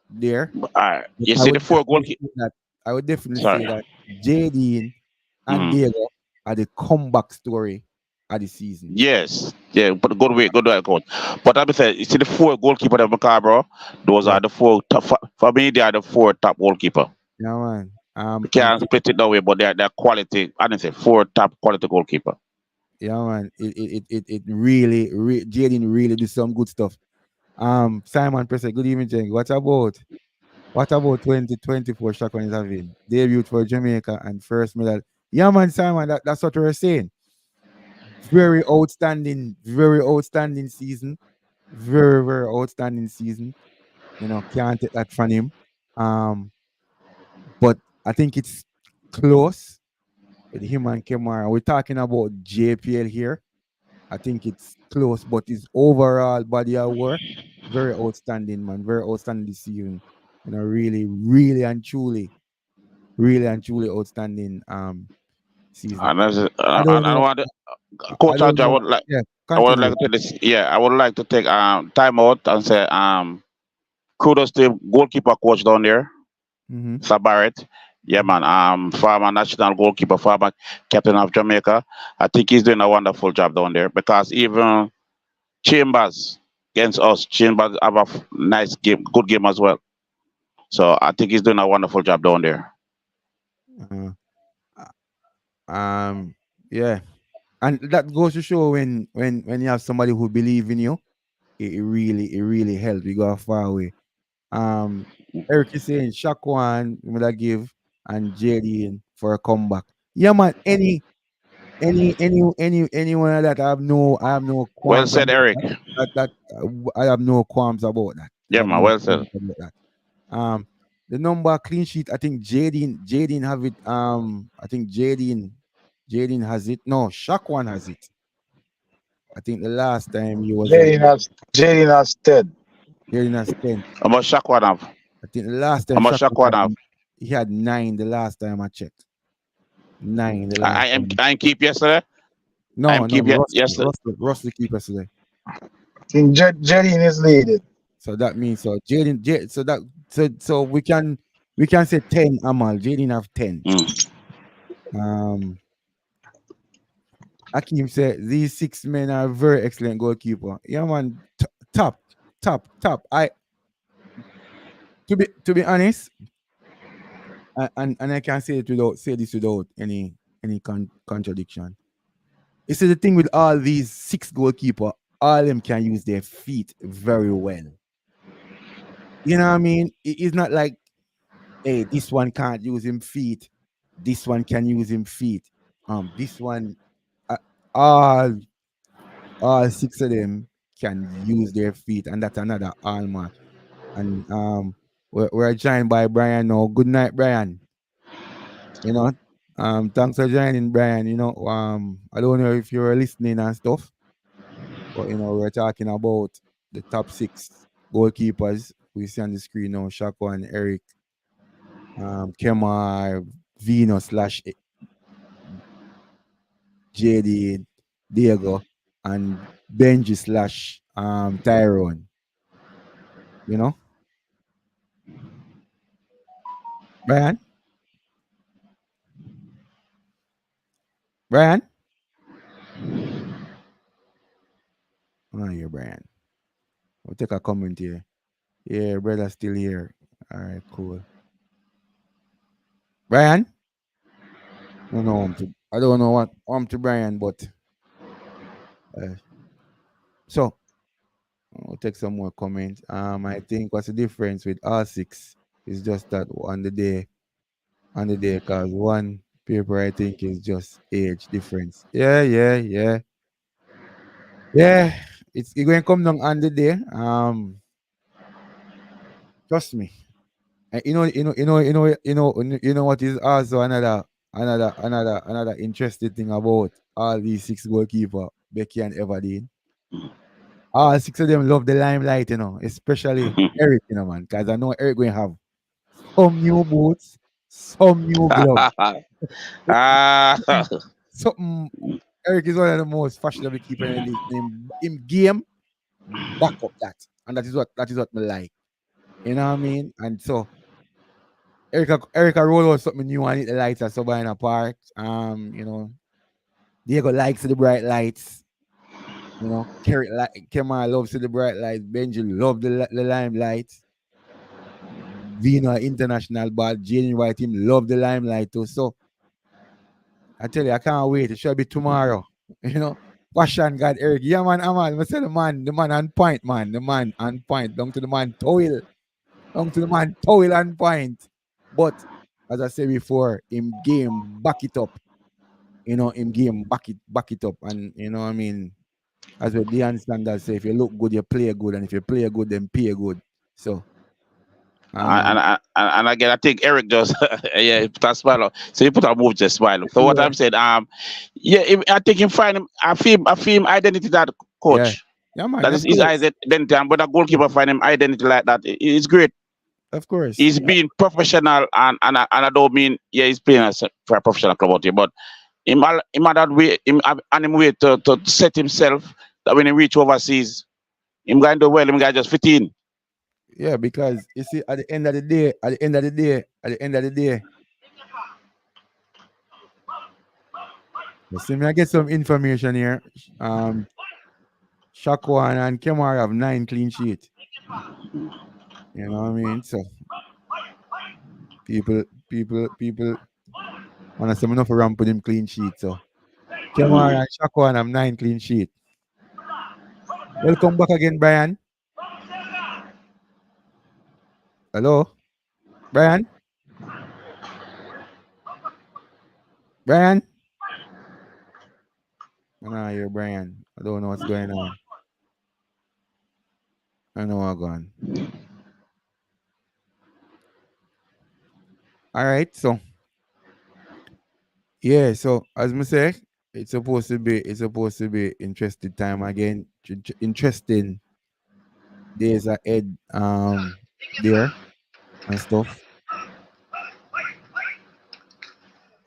there
All right.
but
You
I
see the
would
four
definitely
goalkeeper.
say that I would definitely say
Sorry.
that Jadine and
Hmm.
Diego are the comeback story of the season.
Yes. Yeah, but good way, coach. But I'm saying, you see the four goalkeeper of the bro. Those
Yeah,
are the four top. For me, they are the four top goalkeeper.
yeah, man.
We
And
can't split it that way, but they're quality. I didn't say four top quality goalkeeper.
yeah, man. It really, Jaden really do some good stuff. Simon Presser, good evening, Jeng. What about 2024 Shotgun is having? Debut for Jamaica and first medal. Yeah, man, Simon, that's what we're saying. Very outstanding season. Very, very outstanding season. Can't take that from him. Um, but I think it's close with him and Kemar. We're talking about JPL here. I think it's close, but his overall body of work, very outstanding, man. Very outstanding this season. Really, really and truly outstanding season.
And that's it.
I don't
I
know.
want
I
Coach
don't
Andrew,
know. Yeah,
I would
continue.
like to take this. Yeah, I would like to take time out and say kudos to goalkeeper coach down there,
Mm-hmm.
Sabaret. Yeah, man. Former national goalkeeper, former captain of Jamaica. I think he's doing a wonderful job down there because even Chambers against us, Chambers have a nice game, good game as well. So I think he's doing a wonderful job down there.
Uh, yeah. And that goes to show when you have somebody who believe in you, it really helps. We go far away. Eric is saying Shakwan would I give and JD for a comeback. Yeah, man. Anyone of that I have no
Well
qualms
said,
about
Eric.
that. I have no qualms about that. I
Yeah,
have
man.
no
Well said.
qualms about that. The number clean sheet. I think Jadine have it. I think Jadine has it. No, Shakwan has it. I think the last time he was at
Jading has 10.
Jadine has 10.
How much Shakwan have?
I think the last
How
time
much
Shakwan
Shakwan
had,
have?
he had 9 the last time I checked. 9 the last time.
I am keep yesterday. I am
No,
keep yesterday.
Russell keep yesterday.
I think Jading is leading.
So that means so so we can say 10 Amal. Jaden have 10.
Mm.
Um Akim said these 6 men are very excellent goalkeeper. Yeah man, top. I to be honest, and I can say this without any contradiction. You see the thing with all these 6 goalkeeper, all of them can use their feet very well. You know what I mean? It's not like, hey, this one can't use him feet. This one can use him feet. This one, uh, all all 6 of them can use their feet, and that's another hallmark. And we're joined by Brian now. Good night, Brian. You know, thanks for joining, Brian. I don't know if you're listening and stuff, but we're talking about the top 6 goalkeepers we see on the screen now: Shako and Eric, Kemar, Vino slash JD, Diego, and Benji slash Tyrone. You know, Brian, Brian. Oh, yeah, Brian. We'll take a comment here. Yeah, brother, still here. All right, cool. Brian, I don't know what to Brian, but uh, so we'll take some more comments. I think what's the difference with R6 is just that on the day, cause one paper I think is just age difference. Yeah. It's going to come down on the day. Trust me. And what is also another interesting thing about all these 6 goalkeeper, Becky and Everdeen. All 6 of them love the limelight, especially Eric, man. Because I know Eric going to have some new boots, some new gloves.
Ah,
Something. Eric is one of the most fashionable keeper in the league. In game, back up that, and that is what me like. You know what I mean? And so Erica roll out something new and hit the lights at Sabina Park. Diego likes the bright lights. Kemar loves the bright lights. Benji love the limelight. Vino international ball. Jaden White him love the limelight too. So I tell you, I can't wait. It should be tomorrow. Fashion God Eric. Yeah, man, I say the man on point, man. The man on point. Down to the man toil. Down to the man toil on point. But as I said before, in game, back it up. In game, back it up. And what I mean, as what Deion Sanders say, if you look good, you play good, and if you play good, then pay good. So
and again, I think Eric just yeah, he put a smile on. So he put a move just smile. So what
yeah,
I'm saying, I think him find him. I feel him identity that
yeah.
coach.
Yeah, man,
That
of
is his
course.
identity. And but a goalkeeper find him identity like that. It's great.
Of course.
He's being professional, and I don't mean he's playing for a professional club out here, but him had that way, him way to set himself that when he reach overseas, him going to do well, him guy just fit in.
Yeah, because you see, at the end of the day, you see me, I get some information here. Shakwan and Kemar have 9 clean sheet. You know what I mean? So people want to say enough ramp with him clean sheet. So Kemar and Shaquan have 9 clean sheet. Welcome back again, Brian. Hello? Brian? Brian? I hear Brian. I don't know what's going on. I know I'm gone. All right, so yeah, so as me say, it's supposed to be interesting time again. Interesting days ahead there and stuff.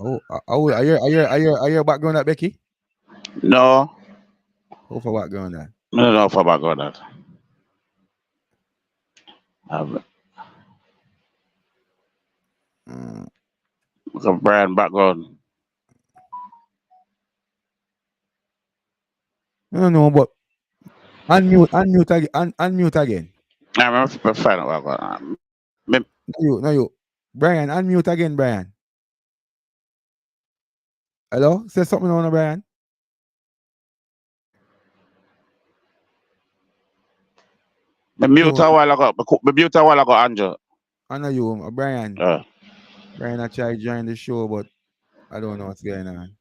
Oh, are you background that Becky?
No,
Oh, for background that.
no, no, for about that. Um,
Uh,
Brian background.
I don't know, but unmute again, unmute again.
I'm fine.
No, you, Brian, unmute again, Brian. Hello, say something on Brian.
Me mute a while ago. Me mute a while ago, Andrew.
I know you, Brian.
Uh,
Brian, I tried to join the show, but I don't know what's going on.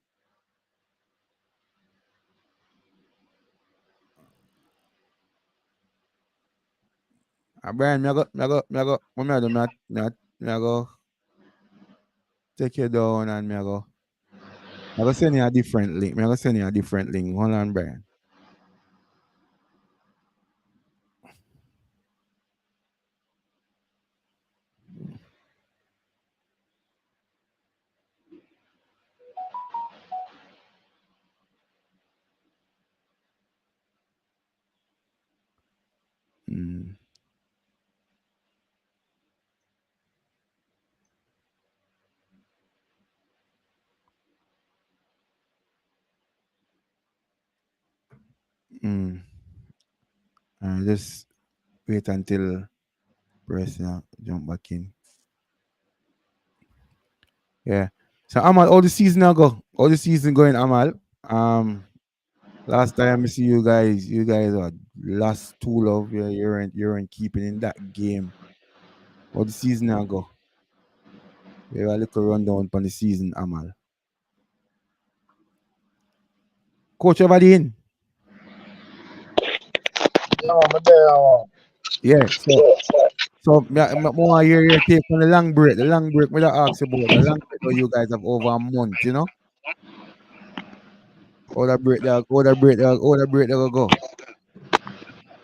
Brian, me go take you down and me go send you a different link. Me go send you a different link. Hold on, Brian. Mm. Mm. Just wait until press jump back in. Yeah. So Amal, all the season ago, all the season going, Amal. Last time I see you guys are last two love. Yeah, you weren't keeping in that game. All the season ago. We have a little rundown on the season, Amal. Coach Evadine.
No, I'm there.
Yeah, so more hear your take on the long break. The long break, me that ask you about the long break. Though you guys have over a month, you know. All that break, there go.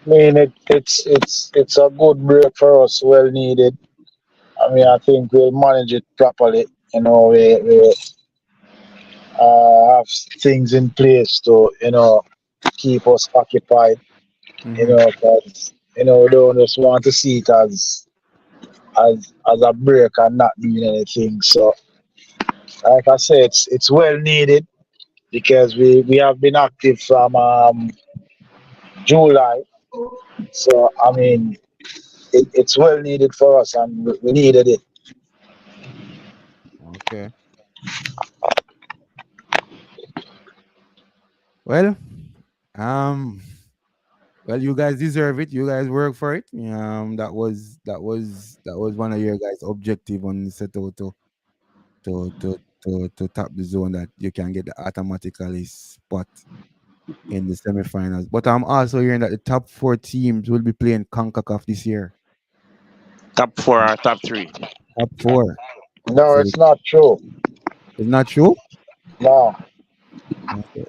I mean, it's a good break for us, well needed. I mean, I think we'll manage it properly. You know, we have things in place to, keep us occupied.
Mm-hmm.
Because we don't just want to see it as a break and not doing anything. So, like I said, it's well needed because we have been active from July. So, I mean, it's well needed for us, and we needed it.
Okay. Well, um, well, you guys deserve it. You guys work for it. That was one of your guys' objective on set out to tap the zone that you can get the automatically spot in the semifinals. But I'm also hearing that the top 4 teams will be playing CONCACAF this year.
top 4 or top 3.
Top 4.
No,
So
it's not true.
it's not true.
No.
Okay.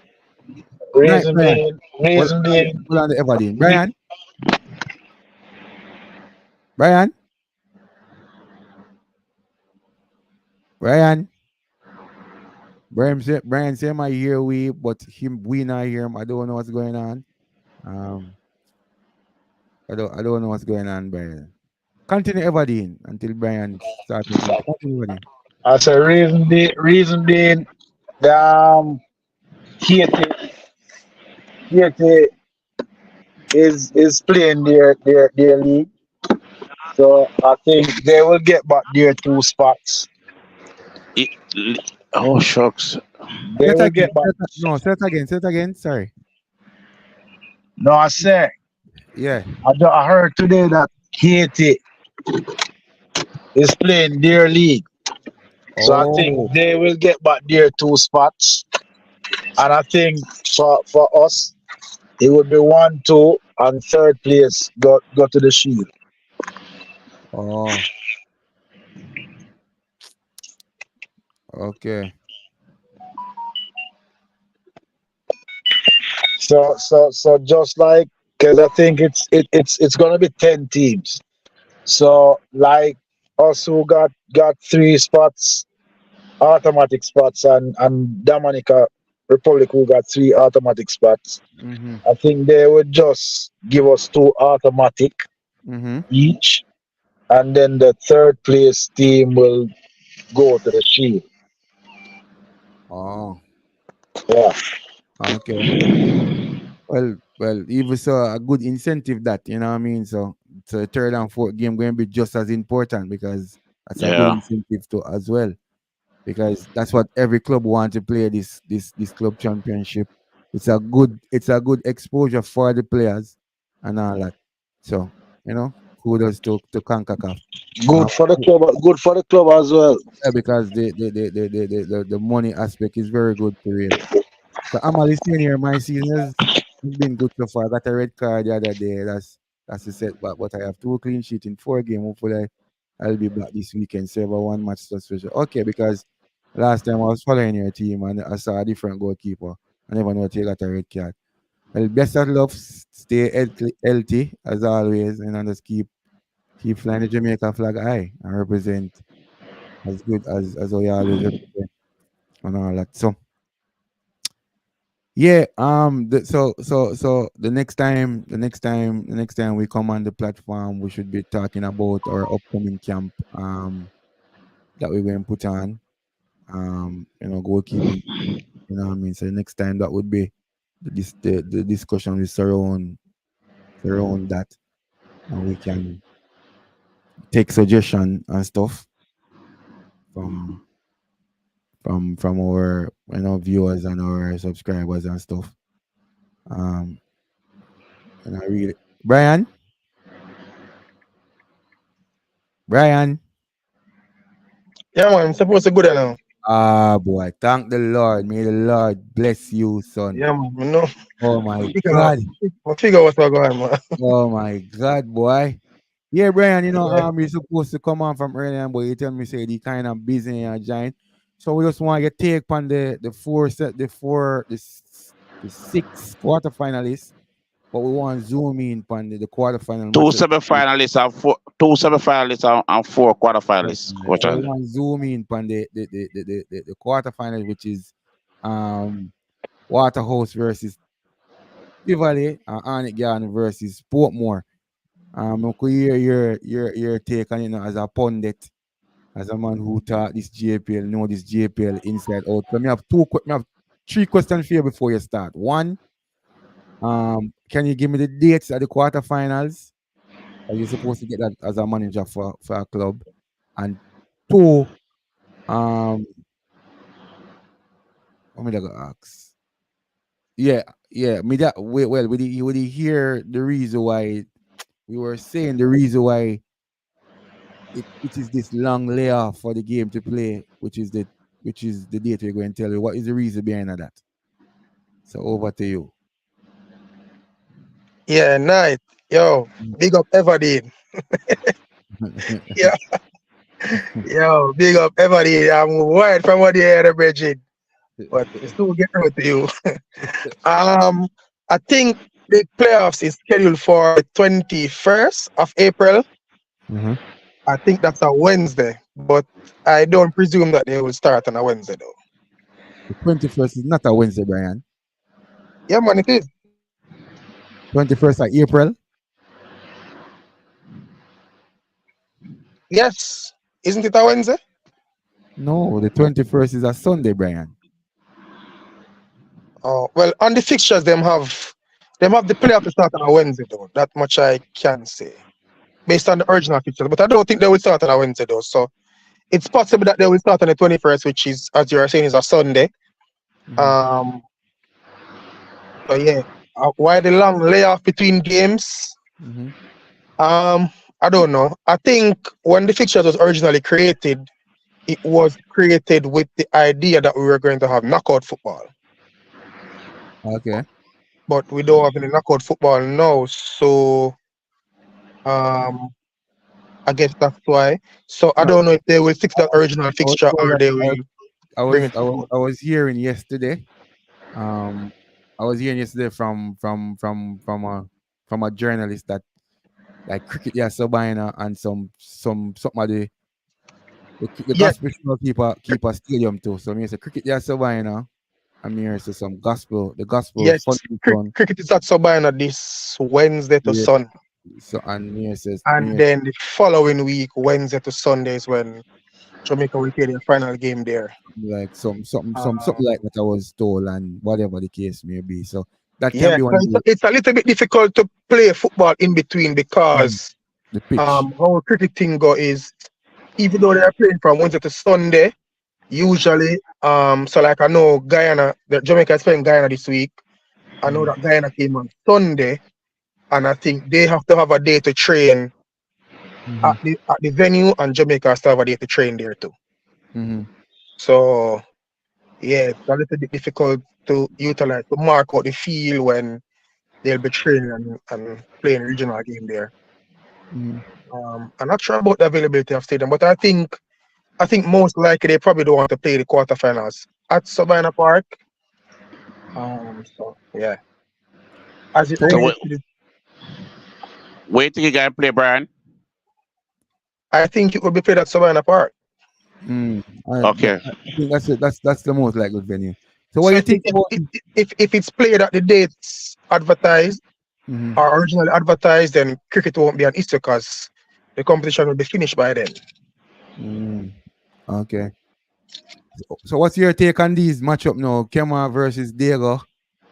Right,
Reason
Brian.
being,
Hold
reason being,
hold on to Everdeen. Brian. Brian say my hear we, but we not hear him. I don't know what's going on. I don't know what's going on, Brian. Continue Everdeen until Brian starts making. Continue Everdeen.
I say reason being, the Haiti, Haiti is playing their league. So I think they will get back their 2 spots.
Oh, shucks.
They
Say it
will get
again.
back.
No, say it again. Say it again. Sorry.
No, I say,
Yeah.
I heard today that Haiti is playing their league. So I think
Oh.
they will get back their 2 spots. And I think for us, it would be 1, 2, and third place go to the Shield.
Oh. Okay.
So just like, because I think it's gonna be 10 teams. So like us who got 3 spots, automatic spots, and Dominica Republic who got 3 automatic spots.
Mm-hmm.
I think they would just give us 2 automatic
Mm-hmm.
each, and then the third place team will go to the Shield.
Oh.
Yeah.
Okay. Well, even so, a good incentive that, you know what I mean? So the third and fourth game going to be just as important because that's a good
Yeah.
incentive to as well. Because that's what every club wants to play this club championship. It's a good exposure for the players and all that. So, kudos to CONCACAF.
Good for the club. Good for the club as well.
Yeah, because the money aspect is very good for real. So I'm a listening here. My season has been good so far. I got a red card the other day. That's a setback. But I have 2 clean sheets in 4 games. Hopefully I'll be back this weekend. Save a 1 match suspension. Okay, because last time I was following your team and I saw a different goalkeeper. I never know you got a red card. Well, best of luck. Stay healthy as always, and just keep flying the Jamaica flag high and represent as good as we always represent and all that. So yeah, so the next time we come on the platform, we should be talking about our upcoming camp that we're going to put on goalkeeping. You know what I mean? So the next time that would be the discussion is around that, and we can take suggestion and stuff from from our viewers and our subscribers and stuff. Um, and I really Brian.
Yeah, man, I'm supposed to go there now.
Ah, boy. Thank the Lord. May the Lord bless you, son.
Yeah, man, you know,
Oh, my
figure out,
God.
figure what's going on, man.
Oh, my God, boy. Yeah, Brian,
Yeah,
you're supposed to come on from earlier, but you tell me, say, the kind of busy and giant. So we just want your take on the 6 quarterfinalists, but we want to zoom in on the quarterfinal
Two
matches.
semi-finalists and and 4 quarterfinalists, Coach
So we
Andy.
want to zoom in on the quarterfinal, which is Waterhouse versus Tivoli and Arnett Garden versus Portmore. I could hear your take on as a pundit, as a man who taught this JPL, know this JPL inside out. So I have 3 questions for you before you start. One, can you give me the dates at the quarterfinals? Are you supposed to get that as a manager for a club? And two, um, what am I gonna ask? Yeah. Me that well, would you hear the reason why we were saying the reason why it is this long layoff for the game to play, which is the date we're going to tell you. What is the reason behind that? So over to you.
yeah, night. Yo, big up Everdeen. Yeah, yo, big up Everdeen. I'm wide from what you hear the bridging, but we still get out to you. I think the playoffs is scheduled for the 21st of April.
Mhm.
I think that's a Wednesday, but I don't presume that they will start on a Wednesday though.
The 21st is not a Wednesday, Brian.
Yeah, man, it is.
21st of April.
Yes, isn't it a Wednesday?
No, the 21st is a Sunday, Brian.
Oh well, on the fixtures, them have the playoff to start on a Wednesday though. That much I can say based on the original fixtures, but I don't think they will start on a Wednesday though. So it's possible that they will start on the 21st, which is, as you are saying, is a Sunday. Um, so yeah, why the long layoff between games? I don't know. I think when the fixture was originally created, it was created with the idea that we were going to have knockout football.
Okay.
But we don't have any knockout football now, so I guess that's why. So I
No,
don't know if they will fix that original
I was
fixture
told
or
that
they will bring it forward.
I was hearing yesterday. I was hearing yesterday from a journalist that like cricket, yeah, Sabina and some of the
Yes,
gospel show keep a stadium too. So me say cricket, yeah, Sabina. And me say some gospel, the gospel
yes.
function.
Cricket is at Sabina this Wednesday to
Yeah.
Sun,
So and me says
and then the following week, Wednesday to Sunday, is when Jamaica will play their final game there.
like something
Um,
like that I was told and whatever the case may be. So that can
yeah,
be
so
one of
it's a little bit difficult to play football in between
mm,
because
the pitch.
how cricket thing go is even though they are playing from Wednesday to Sunday, usually so like I know Guyana, the Jamaica is playing Guyana this week. I know that Guyana came on Sunday, and I think they have to have a day to train
Mm-hmm.
at the venue, and Jamaica has to have a day to train there too.
Mm-hmm.
So yeah, it's a little bit difficult to utilize to mark out the field when they'll be training and playing regional game there.
Mm-hmm.
I'm not sure about the availability of stadium, but I think most likely they probably don't want to play the quarterfinals at Savannah Park. So yeah, as it
So
So
what,
relates to the,
where do you guys play, Brian?
I think it will be played at Savannah Park.
Okay.
I think that's it. That's the most likely venue. So what
So
do
I
you
think
think about
if it's played at the dates advertised
mm-hmm.
or originally advertised, then cricket won't be an issue because the competition will be finished by then.
Okay. So what's your take on these matchup now? Kema versus Diego.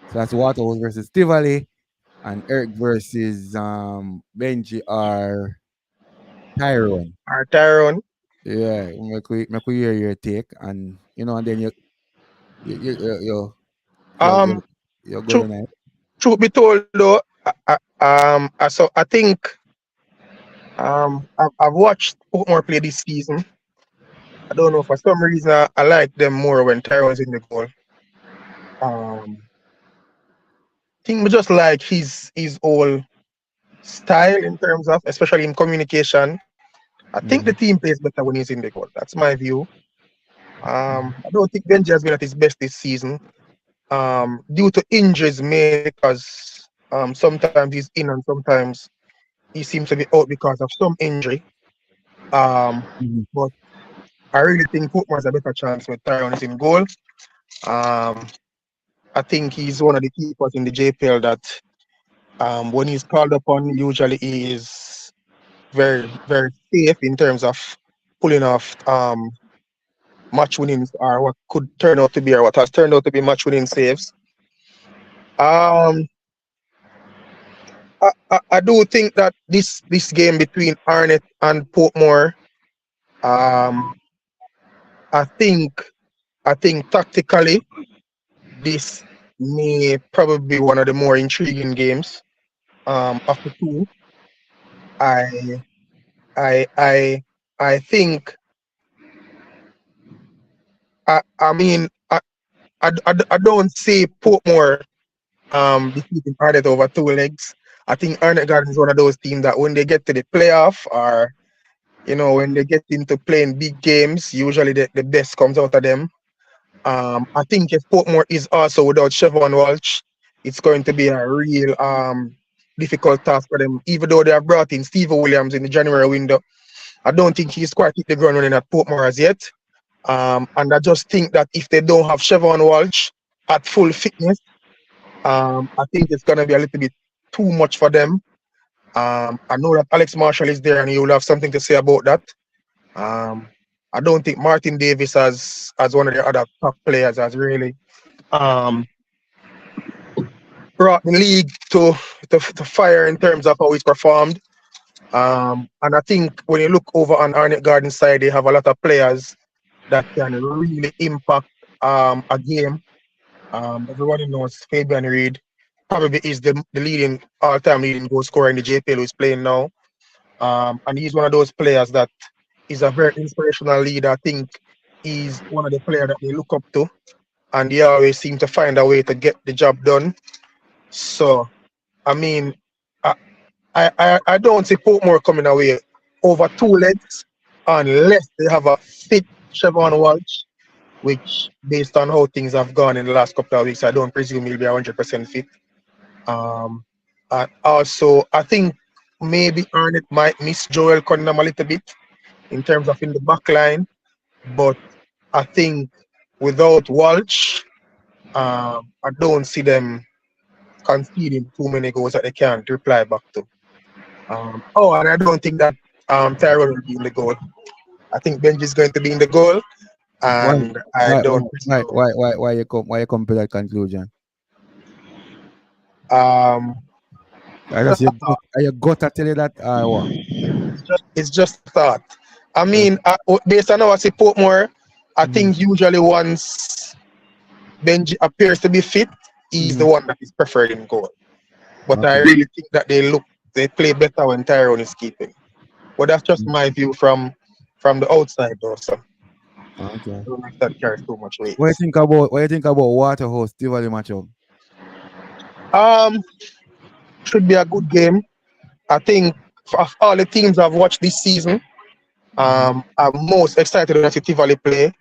So that's Waterhouse versus Tivoli and Eric versus Benji or Tyrone.
Or Tyrone.
Yeah, make we hear your take and and then
Um,
you're good
truth,
on it.
truth be told though, so I think I've watched Portmore play this season. I don't know, for some reason I like them more when Tyrone's in the goal. I think we just like his whole style in terms of, especially in communication. I think the team plays better when he's in the goal. That's my view. I don't think Benji has been at his best this season. Due to injuries mainly because sometimes he's in and sometimes he seems to be out because of some injury. But I really think Portmore has a better chance with Tyrone is in goal. I think he's one of the keepers in the JPL that when he's called upon, usually he is very, very safe in terms of pulling off match winnings or what could turn out to be or what has turned out to be match winning saves. Um, I do think that this game between Arnett and Portmore, um, I think tactically this may probably be one of the more intriguing games of the two. I I I I think I mean I don't see Portmore defeating Arnett over two legs. I think Arnett Garden is one of those teams that when they get to the playoff or when they get into playing big games, usually the best comes out of them. I think if Portmore is also without Chevron Walsh, it's going to be a real difficult task for them. Even though they have brought in Steve Williams in the January window, I don't think he's quite hit the ground running at Portmore as yet. And I just think that if they don't have Chevron Walsh at full fitness, I think it's going to be a little bit too much for them. I know that Alex Marshall is there and he will have something to say about that. I don't think Martin Davis as one of the other top players has really brought the league to fire in terms of how he's performed. And I think when you look over on Arnett Garden side, they have a lot of players that can really impact a game. Everybody knows Fabian Reed probably is the leading all-time leading goal scorer in the JPL who's playing now. And he's one of those players that is a very inspirational leader. I think he's one of the players that they look up to, and he always seem to find a way to get the job done. So, I mean, I I don't see Portmore coming away over 2 legs unless they have a fit Chevron Walsh, which, based on how things have gone in the last couple of weeks, I don't presume he'll be 100% fit. Um, and also, I think maybe Arnett might miss Joel Cunningham a little bit in terms of in the back line, but I think without Walsh, I don't see them conceding too many goals that they can't reply back to. And I don't think that Tyrone will be in the goal. I think Benji's going to be in the goal,
Why?
and I
Why?
don't
Why?
presume.
Why you come to that conclusion?
Um,
I just
just a thought.
you got to tell you that I what?
It's just a thought. I
Uh,
mean, based on how I see Portmore, I
mhm,
think usually once Benji appears to be fit, he's the
mhm.
one that is preferred in goal. But I
Okay.
really think that they play better when Tyrone is keeping. But that's just
Mm,
my view from the outside, though. So I
okay.
don't know if that carries too much weight.
What you think about Waterhouse Tivoli matchup?
Um, should be a good game. I think of all the teams I've watched this season,
Mm-hmm.
I'm most excited when I see Tivoli play.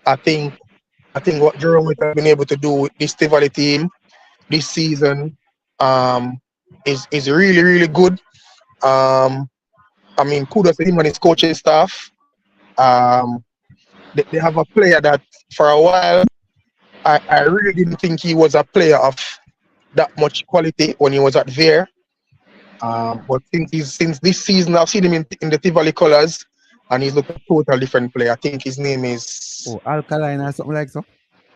I think I think what Jerome has been able to do with this Tivoli team this season um, is really really good. Um, I mean, kudos to him and his coaching staff. Um, they have a player that for a while I really didn't think he was a player of that much quality when he was at Vere. But since this season, I've seen him in the Tivoli colours, and he's looked a total different player. I think his name is
Oh, Alkaline or something like so.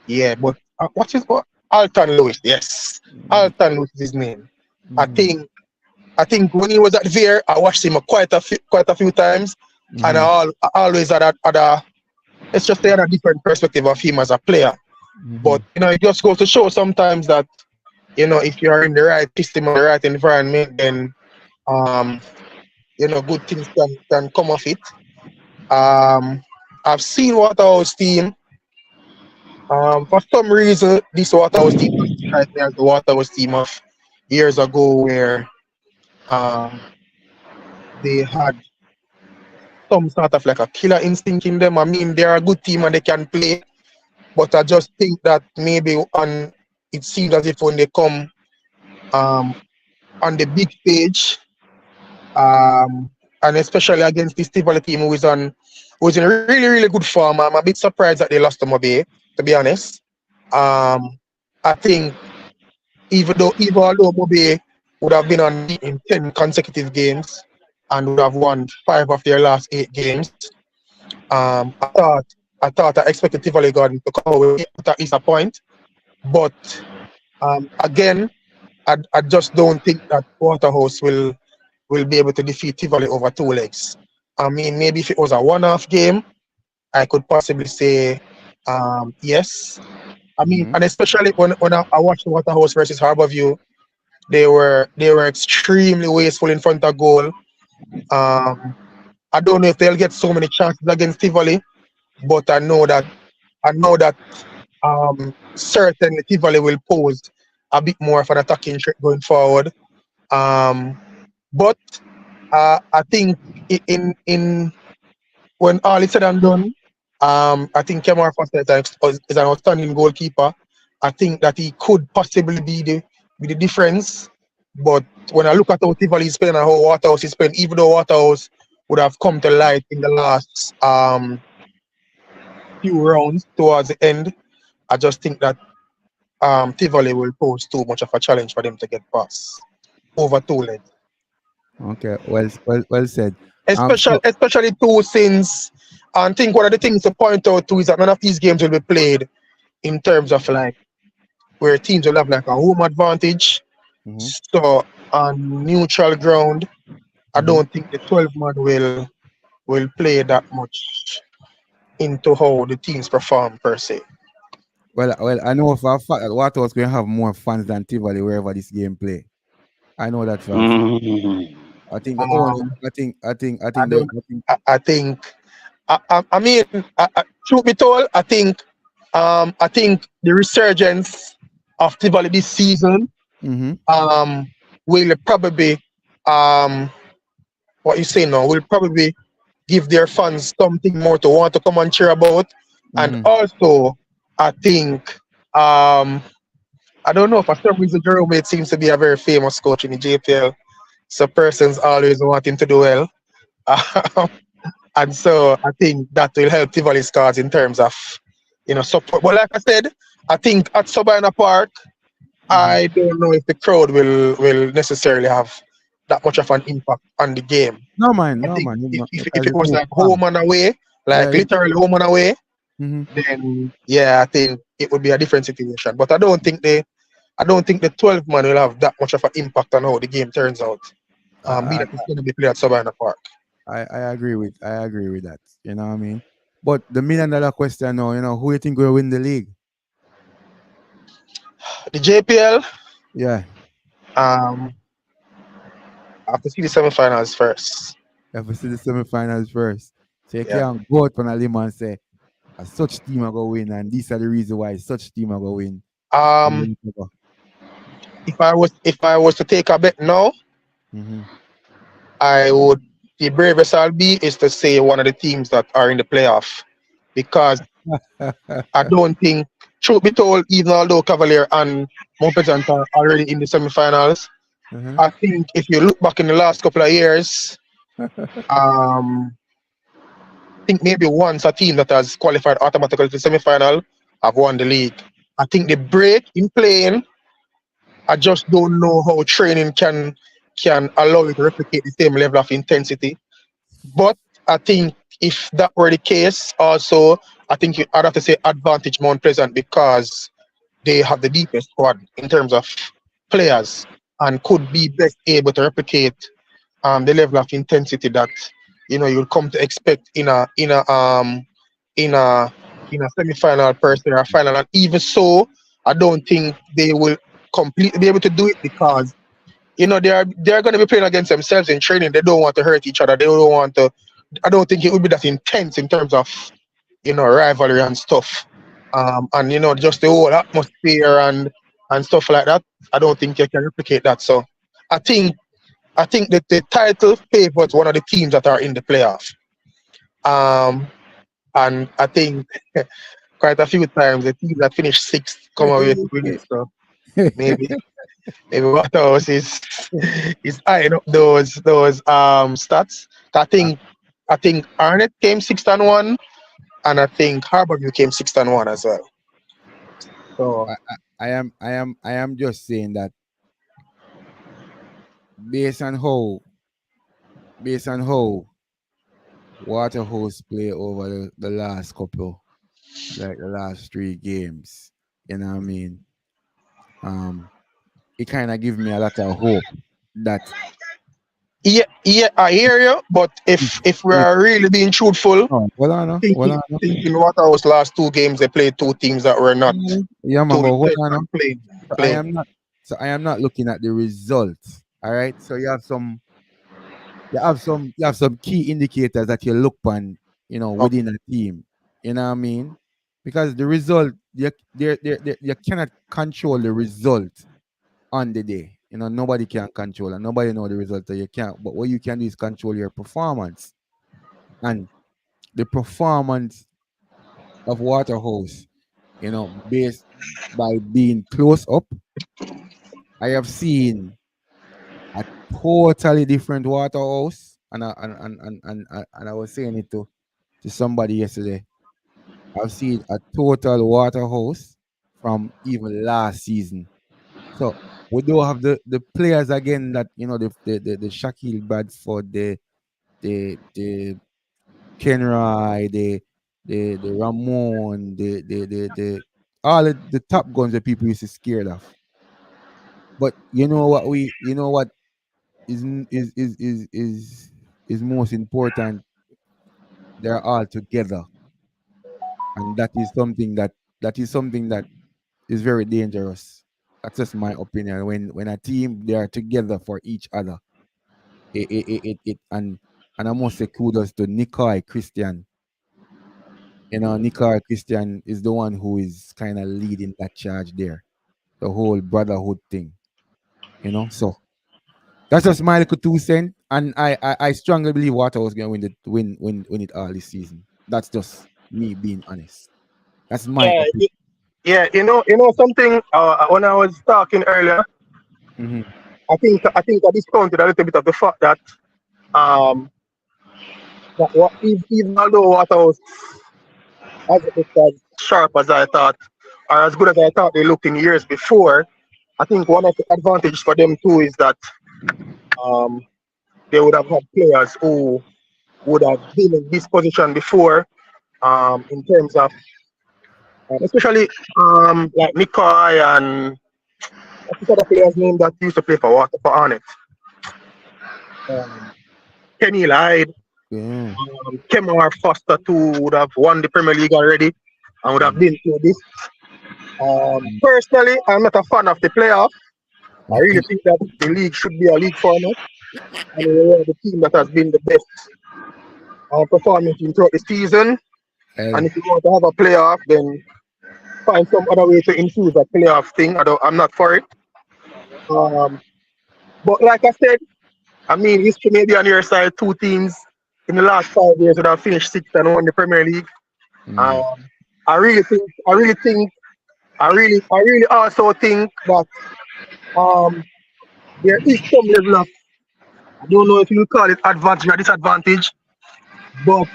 yeah, but what? Alton Lewis. Yes,
Mm-hmm.
Alton Lewis is his name. I
Mm-hmm.
think I think when he was at Vere, I watched him quite a few times, and I always had a let's just say had a different perspective of him as a player.
Mm-hmm.
But it just goes to show sometimes that if you are in the right system or the right environment, then um, good things can come of it. Um, I've seen Waterhouse team. For some reason, this Waterhouse team doesn't strike me as the Waterhouse team of years ago, where um, they had some sort of like a killer instinct in them. I mean, they're a good team and they can play, but I just think that maybe it seems as if when they come um, on the big stage, um, and especially against this Tivoli team who is in really really good form. I'm a bit surprised that they lost to Mobe, to be honest. Um, I think even although Mobe would have been unbeaten in 10 consecutive games and would have won 5 of their last 8 games, I expected Tivoli Garden to come away at least a point. But again, I just don't think that Waterhouse will be able to defeat Tivoli over 2 legs. I mean, maybe if it was a one-off game, I could possibly say yes. I mean,
Mm-hmm.
and especially when I watched Waterhouse versus Harborview, they were extremely wasteful in front of goal. I don't know if they'll get so many chances against Tivoli, but I know that certainly Tivoli will pose a bit more of an attacking threat going forward. Um, but I think in when all is said and done, I think Kemar Foster is an outstanding goalkeeper. I think that he could possibly be the difference. But when I look at how Tivoli is playing and how Waterhouse is playing, even though Waterhouse would have come to light in the last few rounds towards the end, I just think that Tivoli will pose too much of a challenge for them to get past over 2 legs.
Okay. Well said.
Especially
So.
especially too since I think one of the things to point out too is that none of these games will be played in terms of like where teams will have like a home advantage.
Mm-hmm.
So on neutral ground, I
Mm-hmm.
don't think the 12 man will play that much into how the teams perform per se.
Well, I know for a fact that Waterhouse going to have more fans than Tivoli wherever this game play. I know that for a fact.
Mm.
I think the only,
Um,
I
I
think
don't.
I think.
I think. I mean, truth be told, I think the resurgence of Tivoli this season
Mm-hmm.
um, will probably um, what you say now will probably give their fans something more to want to come and cheer about, and
Mm-hmm.
also I think um, I don't know for some reason Jerome it seems to be a very famous coach in the JPL, so persons always want him to do well. And so I think that will help Tivoli's cause in terms of support. But like I said, I think at Sabina Park,
Mm-hmm.
I don't know if the crowd will necessarily have that much of an impact on the game.
No man,
I
no
think
man,
if
because
it
it's
was
too
like
far.
home and away,
Yeah.
like literally home and away,
Mm-hmm.
then yeah, I think it would be a different situation. But I don't think the 12 man will have that much of an impact on how the game turns out. Be
I,
that it's going to be played at Sabina Park.
I agree with that. You know what I mean? But the $1 million question now, who you think will win the league?
The JPL,
Yeah.
um, I have to see the semi-finals first.
If we see the semifinals first. So you
Yeah.
can't go out on a limb and say such team are gonna win and these are the reason why such team are gonna win.
Um, if I was to take a bet now,
Mm-hmm.
I would the bravest I'll be is to say one of the teams that are in the playoff because I don't think, truth be told, even although Cavalier and Mount Pleasant are already in the semifinals,
Uh-huh.
I think if you look back in the last couple of years, I think maybe once a team that has qualified automatically to the semifinal have won the league. I think the break in playing, I just don't know how training can allow you to replicate the same level of intensity. But I think if that were the case, also I'd have to say advantage Mount Pleasant because they have the deepest squad in terms of players and could be best able to replicate the level of intensity that you'll come to expect in a semi-final person or a final. And even so, I don't think they will completely be able to do it because they're going to be playing against themselves in training. They don't want to hurt each other. They don't want to. I don't think it would be that intense in terms of rivalry and stuff. And just the whole atmosphere and stuff like that. I don't think you can replicate that. So I think I think that the title favors one of the teams that are in the playoff. Um, and I think quite a few times the team that finished sixth come away to win it. So maybe Waterhouse is eyeing up those stats. I think Arnett came 6-1, and I think Harborview came 6-1 as well. So
I am just saying that based on how based on how Waterhouse play over the last couple, like the last 3 games, you know what I mean? Um, it kind of gives me a lot of hope that
yeah, I hear you. But
if,
if we
if
are really being truthful,
oh, well, I know, well, I know.
thinking Waterhouse last 2 games they played two teams that were not
Yeah, man,
too
but hold
intent
on.
on playing.
So I
Playing.
am not. So I am not looking at the results. All right. So you have some key indicators that you look on,
Okay.
within a team. You know what I mean? Because the result, you cannot control the result on the day. Nobody can control and nobody know the result that you can't. But what you can do is control your performance. And the performance of Waterhouse, based by being close up, I have seen a totally different Waterhouse. And I was saying it to somebody yesterday. I've seen a total Waterhouse from even last season. So we do have the players again that the Shaquille Bradford, the Kenroy, the Ramon, the all the top guns that people used to scared of. But you know what is is most important. They're all together, and that is something that that is something that is very dangerous. That's just my opinion. When a team they are together for each other, and I must say kudos to Nikai Christian. Nikai Christian is the one who is kind of leading that charge there, the whole brotherhood thing. So that's just my little 2 cents, and I strongly believe Waterhouse going to win it all this season. That's just me being honest. That's my
Yeah,
opinion.
yeah. You know something. When I was talking earlier,
Mm-hmm.
I think I discounted a little bit of the fact that um even although Waterhouse hasn't looked as sharp as I thought or as good as I thought they looked in years before, I think one of the advantages for them too is that um they would have had players who would have been in this position before, in terms of especially like Nikai and what's the other player's name that used to play for Hornet? Um, Kenny Lyde,
Yeah.
Kemar Foster too would have won the Premier League already and would have been through this. Personally, I'm not a fan of the playoff. I really think that the league should be a league format, and we are the team that has been the best performance throughout the season. And if you want to have a playoff, then find some other way to infuse a playoff thing. I'm not for it. Um, but like I said, I mean, history may be on your side. Two teams in the last 5 years would have finished sixth and won the Premier League. Um, I really think, I really also think that there is some level of, I don't know if you call it advantage or disadvantage, but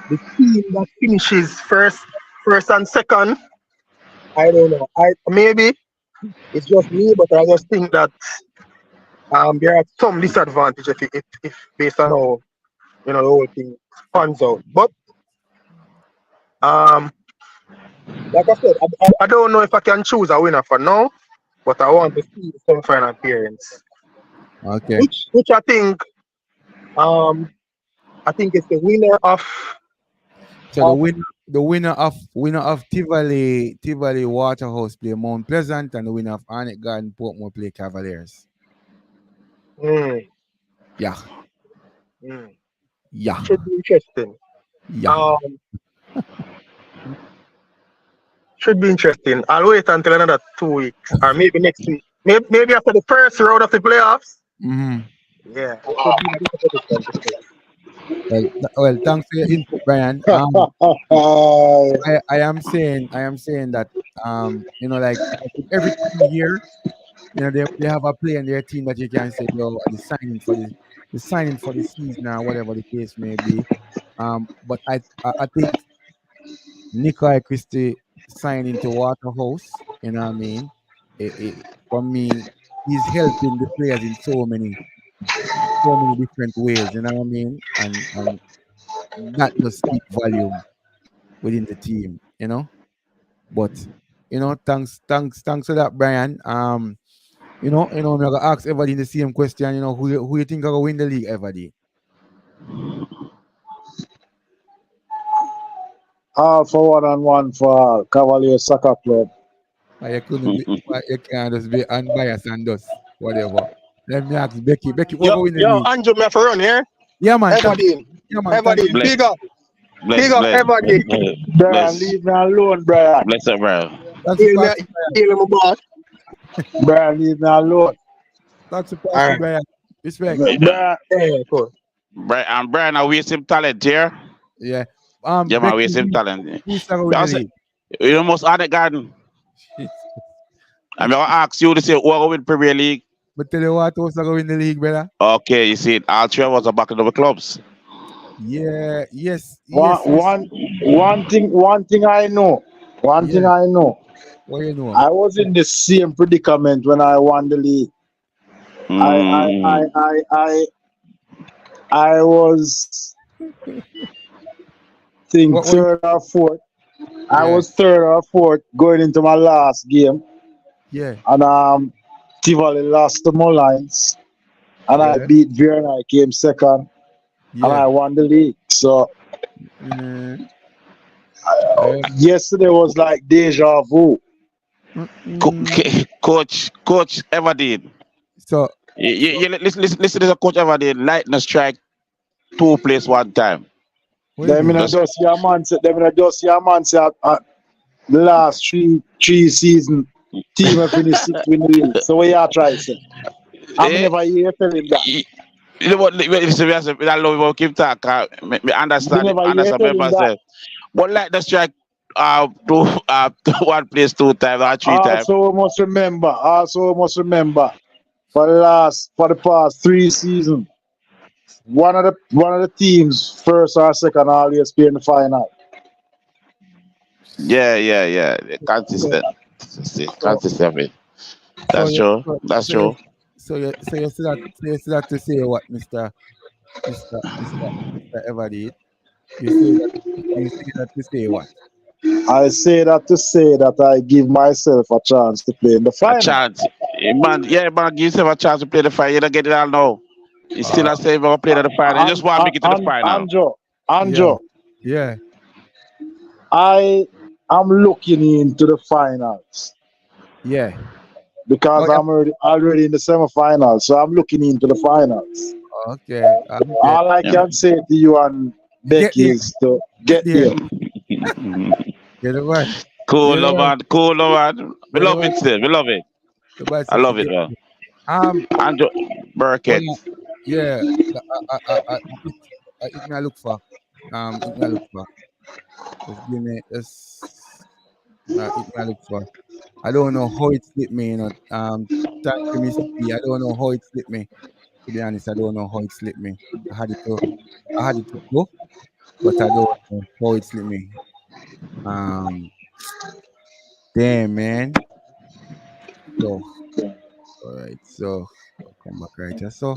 the team that finishes first and second, I don't know. I maybe it's just me, but I just think that there are some disadvantage if based on how the whole thing pans out. But um, like I said, I don't know if I can choose a winner for now, but I want to see the semi-final appearance,
Okay.
which I think it's the winner of.
So the winner of Tivoli Waterhouse play Mount Pleasant, and the winner of Arnett Garden Portmore play Cavaliers.
Mm,
Yeah.
mm,
Yeah.
should be interesting.
Yeah.
Um, should be interesting. I'll wait until another 2 weeks, or maybe next week. Maybe after the first round of the playoffs.
Mm-hmm.
Yeah, it should be a difficult one to say.
Well, thanks for your input, Brian. I am saying that like I think every team here, they have a player in their team that you can say, yo, the signing for the season or whatever the case may be. But I think Nikolai Christie signing to Waterhouse, you know what I mean? For me, he's helping the players in so many different ways, you know what I mean? And that does speak volume within the team. But thanks for that, Brian. I'm gonna ask everybody the same question. Who you think are gonna win the league, everybody?
All for 1-1 for Cavalier Soccer Club.
You couldn't be, you can't just be unbiased and just whatever. Let me ask Becky. Becky, who gonna win the
Yo,
league?
Andrew, me have to run here.
Yeah, man. Thank you.
Everdeen,
Yeah, man. Thank you.
Bless,
big up,
bless, bless,
Everdeen.
Brian, leave me alone, Brian.
bless up, bro.
Thanks for
Heal
passing, Brian.
me, my boss.
Brian, leave me alone.
Thanks for
All
passing,
right,
Brian. Respect.
Brian,
yeah, cool.
Brian, I waste him talent here.
Yeah.
Yeah, man,
Becky,
waste him talent.
who's gonna win the
That's
league?
you almost had the garden. I'm gonna ask you to say who will win Premier League.
But tell you what, who's gonna win the league, brother?
Okay, you see it. All three of us are back in the clubs.
Yeah. Yes.
one thing I know. One thing
Yeah.
I know.
What you know?
I was in the same predicament when I won the league.
Mm.
I was think
What you?
third or fourth. I
Yeah.
was third or fourth going into my last game,
Yeah.
and Tivoli lost to Mullines, and I
Yeah.
beat Vienna. I came second, and
Yeah.
I won the league. So
Mm.
Yesterday was like deja vu.
Coach ever did.
So
Listen to the coach ever did. Lightning strike two place one time.
what do you
Them in
mean?
a
Just
just your man say them in a just your man say at the last three season team have finished sixth in the league. So what you try say? I
eh,
never hear tell him that.
you know what? Listen, I love you keep talking. Me
Me never hear
understand
tell
me
him that.
myself. But Lightning strike two one place two times or three times.
Also we must remember. Also we must remember. For the past 3 seasons, one of the teams first or second always play in the final.
Yeah.
So
Consistent.
so
Consistent.
so
That's
you
true.
so,
That's
so you
true.
so you still have to say what Mr. Ever did. You say that to say what?
I say that to say that I give myself a chance to play in the
A
final.
chance. Man, give yourself a chance to play the final. You don't get it all now. You still
Uh,
a save or play the final. You just want to make it to the final.
yeah,
Anjo,
yeah,
I am looking into the finals
yeah. Oh
because
yeah.
I'm already in the semifinals. So I'm looking into the finals.
Okay. Okay.
All I
Yeah.
can say to you and
Get
Becky
there.
is to
Get
get
there.
there.
Get the one.
Cool,
Get the
no,
one.
man. Cool, no, man. We
Get the
love
one.
it still. We love it.
The bad
I
to
love it,
get
man.
there. Um.
Andrew
Oh
Burkett.
yeah. Yeah. It may look for. It may look for. Just give me. Just. It may look for. I don't know how it slipped me. You know. Thank you, Miss P. I don't know how it slipped me. To be honest, I don't know how it slipped me. I had it to. I had it to go, but I don't know how it slipped me. Um. Damn, man. So. All right. So. I'll come back right here. So.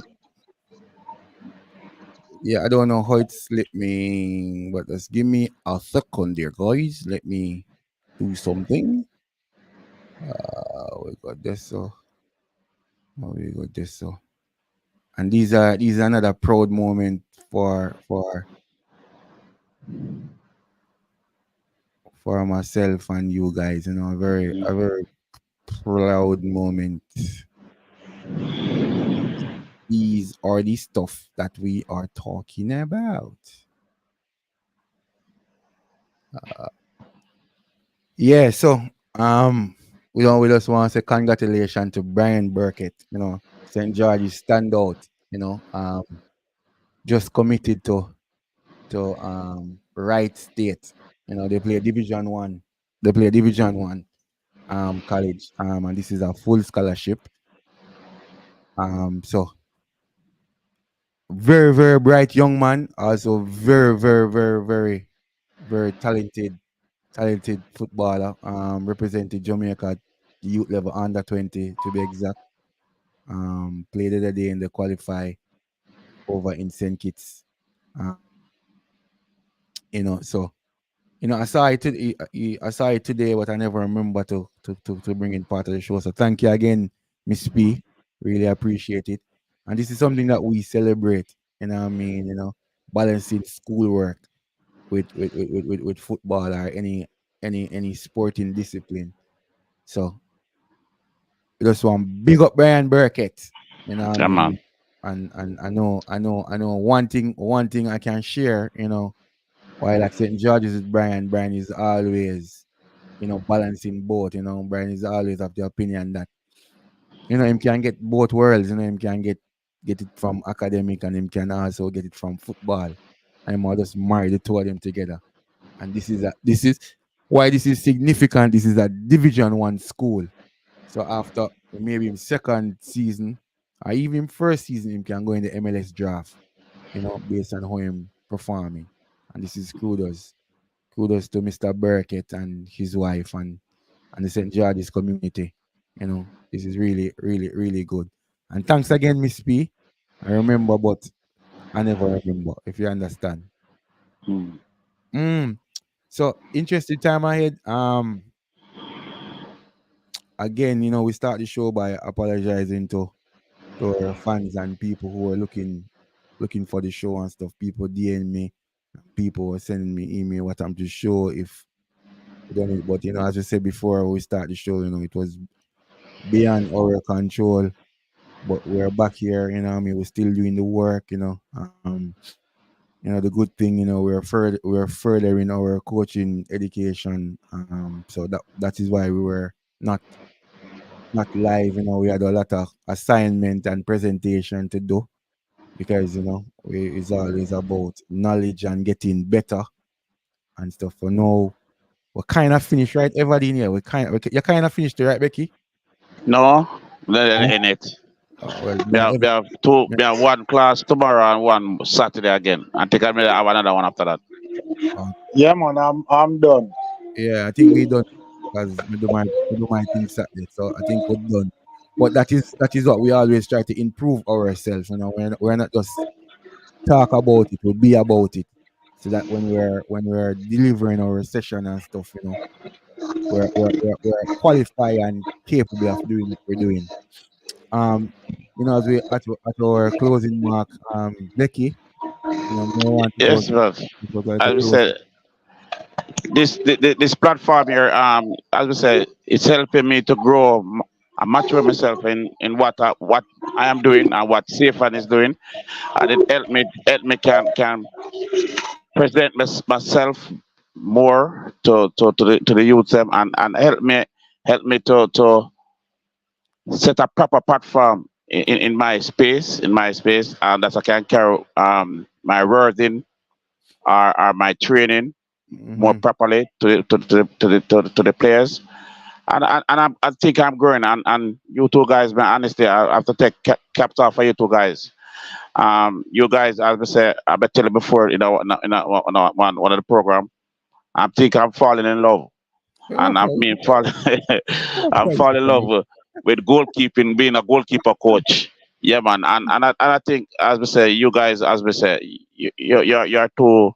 Yeah, I don't know how it slipped me, but just give me a second there, guys. Let me do something. We got this so. We got this so. And these are another proud moment for myself and you guys. You know, a very proud moment. These are the stuff that we are talking about. Yeah, so we just want to say congratulations to Brian Burkett. You know, St. George's stand out. You know, just committed to Wright State. You know, they play Division One. They play Division One college. And this is a full scholarship. So very bright young man. Also very talented footballer. Represented Jamaica youth level under 20 to be exact. Played the other day in the qualify over in St. Kitts. Uh, so I saw it today, but I never remember to bring in part of the show. So thank you again, Miss P. Really appreciate it. And this is something that we celebrate. You know what I mean? Balancing schoolwork with football or any sporting discipline. So just want big up Brian Burkett. You know what I
Yeah,
mean?
man.
And I know one thing I can share, while at St. George's with Brian is always, balancing both, Brian is always of the opinion that, him can get both worlds, him can get it from academic and him can also get it from football. And him will just marry the two of them together. And this is why this is significant. This is a Division One school. So after maybe in second season or even first season, him can go in the MLS draft, based on how him performing. And this is kudos to Mr. Burkett and his wife and the St. George's community. This is really good. And thanks again, Miss P. I remember, but I never remember, if you understand.
Hmm.
Mm. So interesting time ahead. Again, we start the show by apologizing to our fans and people who are looking for the show and stuff. People DM me People were sending me email what I'm to show if we done it. But as we said before we start the show, it was beyond our control. But we're back here, we're still doing the work, the good thing, we're furthering our coaching education. So that is why we were not live, we had a lot of assignment and presentation to do because it's always about knowledge and getting better and stuff. For now, we're kind of finished, right? Everybody in here, you're kind of finished, right, Becky?
No,
Huh?
in it.
Well,
We
me and
have, we
every,
have two.
me,
We have one class tomorrow and one Saturday again. I think I may have another one after that.
uh,
Yeah, man, I'm done.
yeah, I think we done because we do my thing Saturday, so I think we're done. But that is what we always try to improve ourselves. We're not just talk about it, we be about it. So that when we're delivering our session and stuff, we're qualified and capable of doing what we're doing. Um, as we at our closing mark, Becky, I want to go
Yes, but
to go to
as we
close.
said, this platform here, as we said, it's helping me to grow and mature myself in what I am doing and what Safan is doing, and it help me can present myself more to the youth them and help me to set a proper platform in my space and that I can carry my wording or my training more
Mm-hmm.
properly to the players. And I think I'm growing. And you two guys, man, honestly, I have to take caps off for you two guys. You guys, as I said, I've been telling before, one of the program. I think I'm falling in love,
Oh,
and I
okay.
mean, fall, I'm
Okay.
falling in love with goalkeeping, being a goalkeeper coach. Yeah, man, and I think, as we say, you guys, as we say, you're two.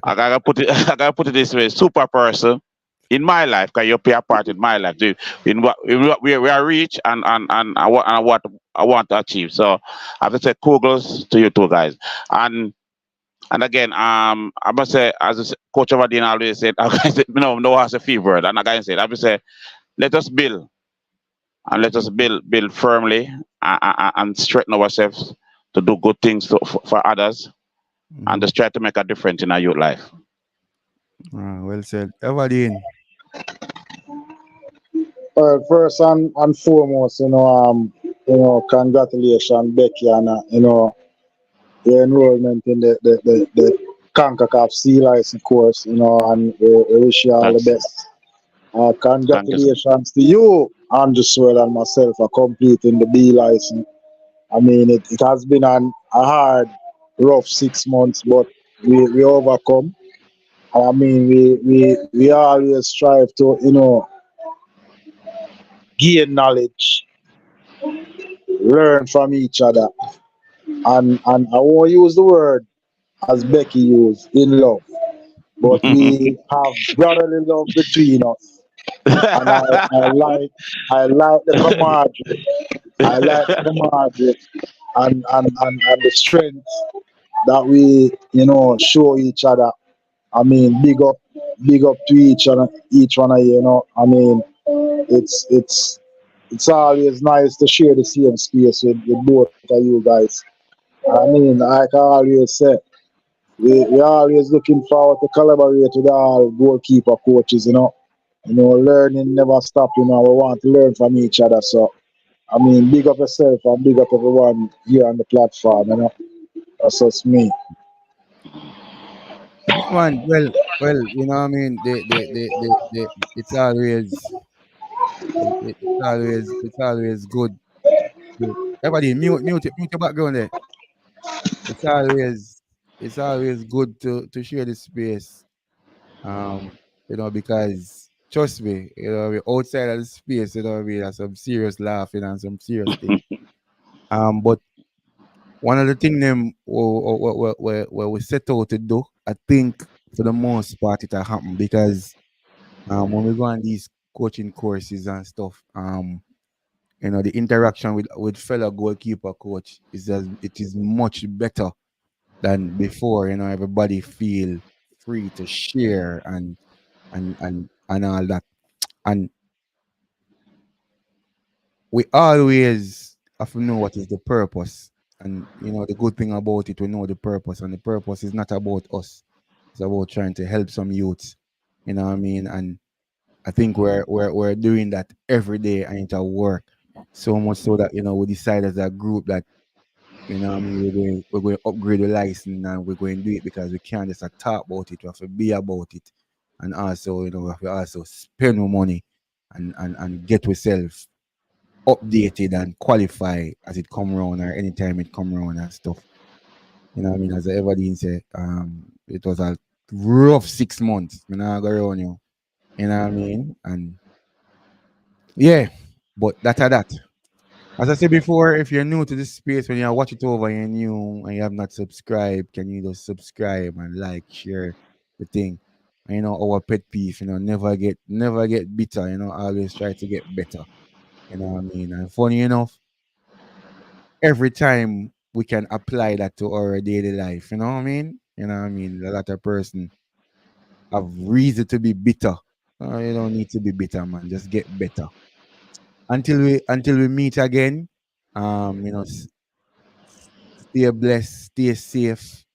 I gotta put it, I gotta put it this way: super person in my life, because you play a part in my life, in what we are reach and what I want to achieve. So I have to say kudos to you two guys. And again, I must say, as Coach Ovadin always said, no has a fever, and again said, I must say, let us build and let us build firmly and straighten ourselves to do good things for others and
Mm-hmm.
just try to make a difference in our youth life.
Well said. Everdeen.
Well, first and foremost, congratulations, Becky, and your enrollment in the CONCACAF Sea License course, and we wish you all the
Thanks.
best.
Thank you, sir.
Congratulations to you, Andrew Swell, and myself for completing the B license. I mean, it has been a hard, rough 6 months, but we overcome. I mean, we always strive to, gain knowledge, learn from each other, and I won't use the word as Becky used, in love, but we have brotherly love between us, and I like the camaraderie. I like the camaraderie and the strength that we show each other. I mean, big up to each one of you. I mean, it's always nice to share the same space with both of you guys. I mean, like I always say, we always looking forward to collaborate with our goalkeeper coaches. Learning never stop. We want to learn from each other. So I mean, big up yourself and big up everyone here on the platform. That's just me.
Yeah, man. Well, what I mean. It's always it's always good. Everybody, mute your background there. It's always it's always good to share this space. Um, because trust me, outside of the space, there's some serious laughing and some serious things. But one of the things them where we set out to do, I think for the most part it'll happen because when we go on these coaching courses and stuff, the interaction with fellow goalkeeper coach it is much better than before. Everybody feel free to share and all that. And we always have to know what is the purpose. And the good thing about it, we know the purpose, and the purpose is not about us. It's about trying to help some youths. You know what I mean? And I think we're doing that every day, and it's work so much so that we decide as a group that what I mean, we're going to upgrade the license, and we're going to do it because we can't just talk about it. We have to be about it, and also we have to also spend more money and get ourselves updated and qualify as it come around or anytime it come around and stuff. What I mean? As everybody say, it was a rough 6 months. I not go around you. You know what I mean? And yeah, but that are that. As I said before, if you're new to this space, when you watch it over, you're new and you have not subscribed, can you just subscribe and like, share the thing? And our pet peeve, never get bitter, always try to get better. You know what I mean? And funny enough, every time we can apply that to our daily life, you know what I mean? A lot of person have reason to be bitter. You don't need to be bitter, man. Just get better. Until we meet again. Stay blessed, stay safe.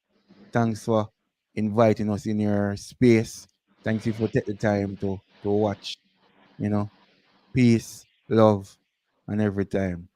Thanks for inviting us in your space. Thanks you for taking the time to watch. You know, peace, love, and every time.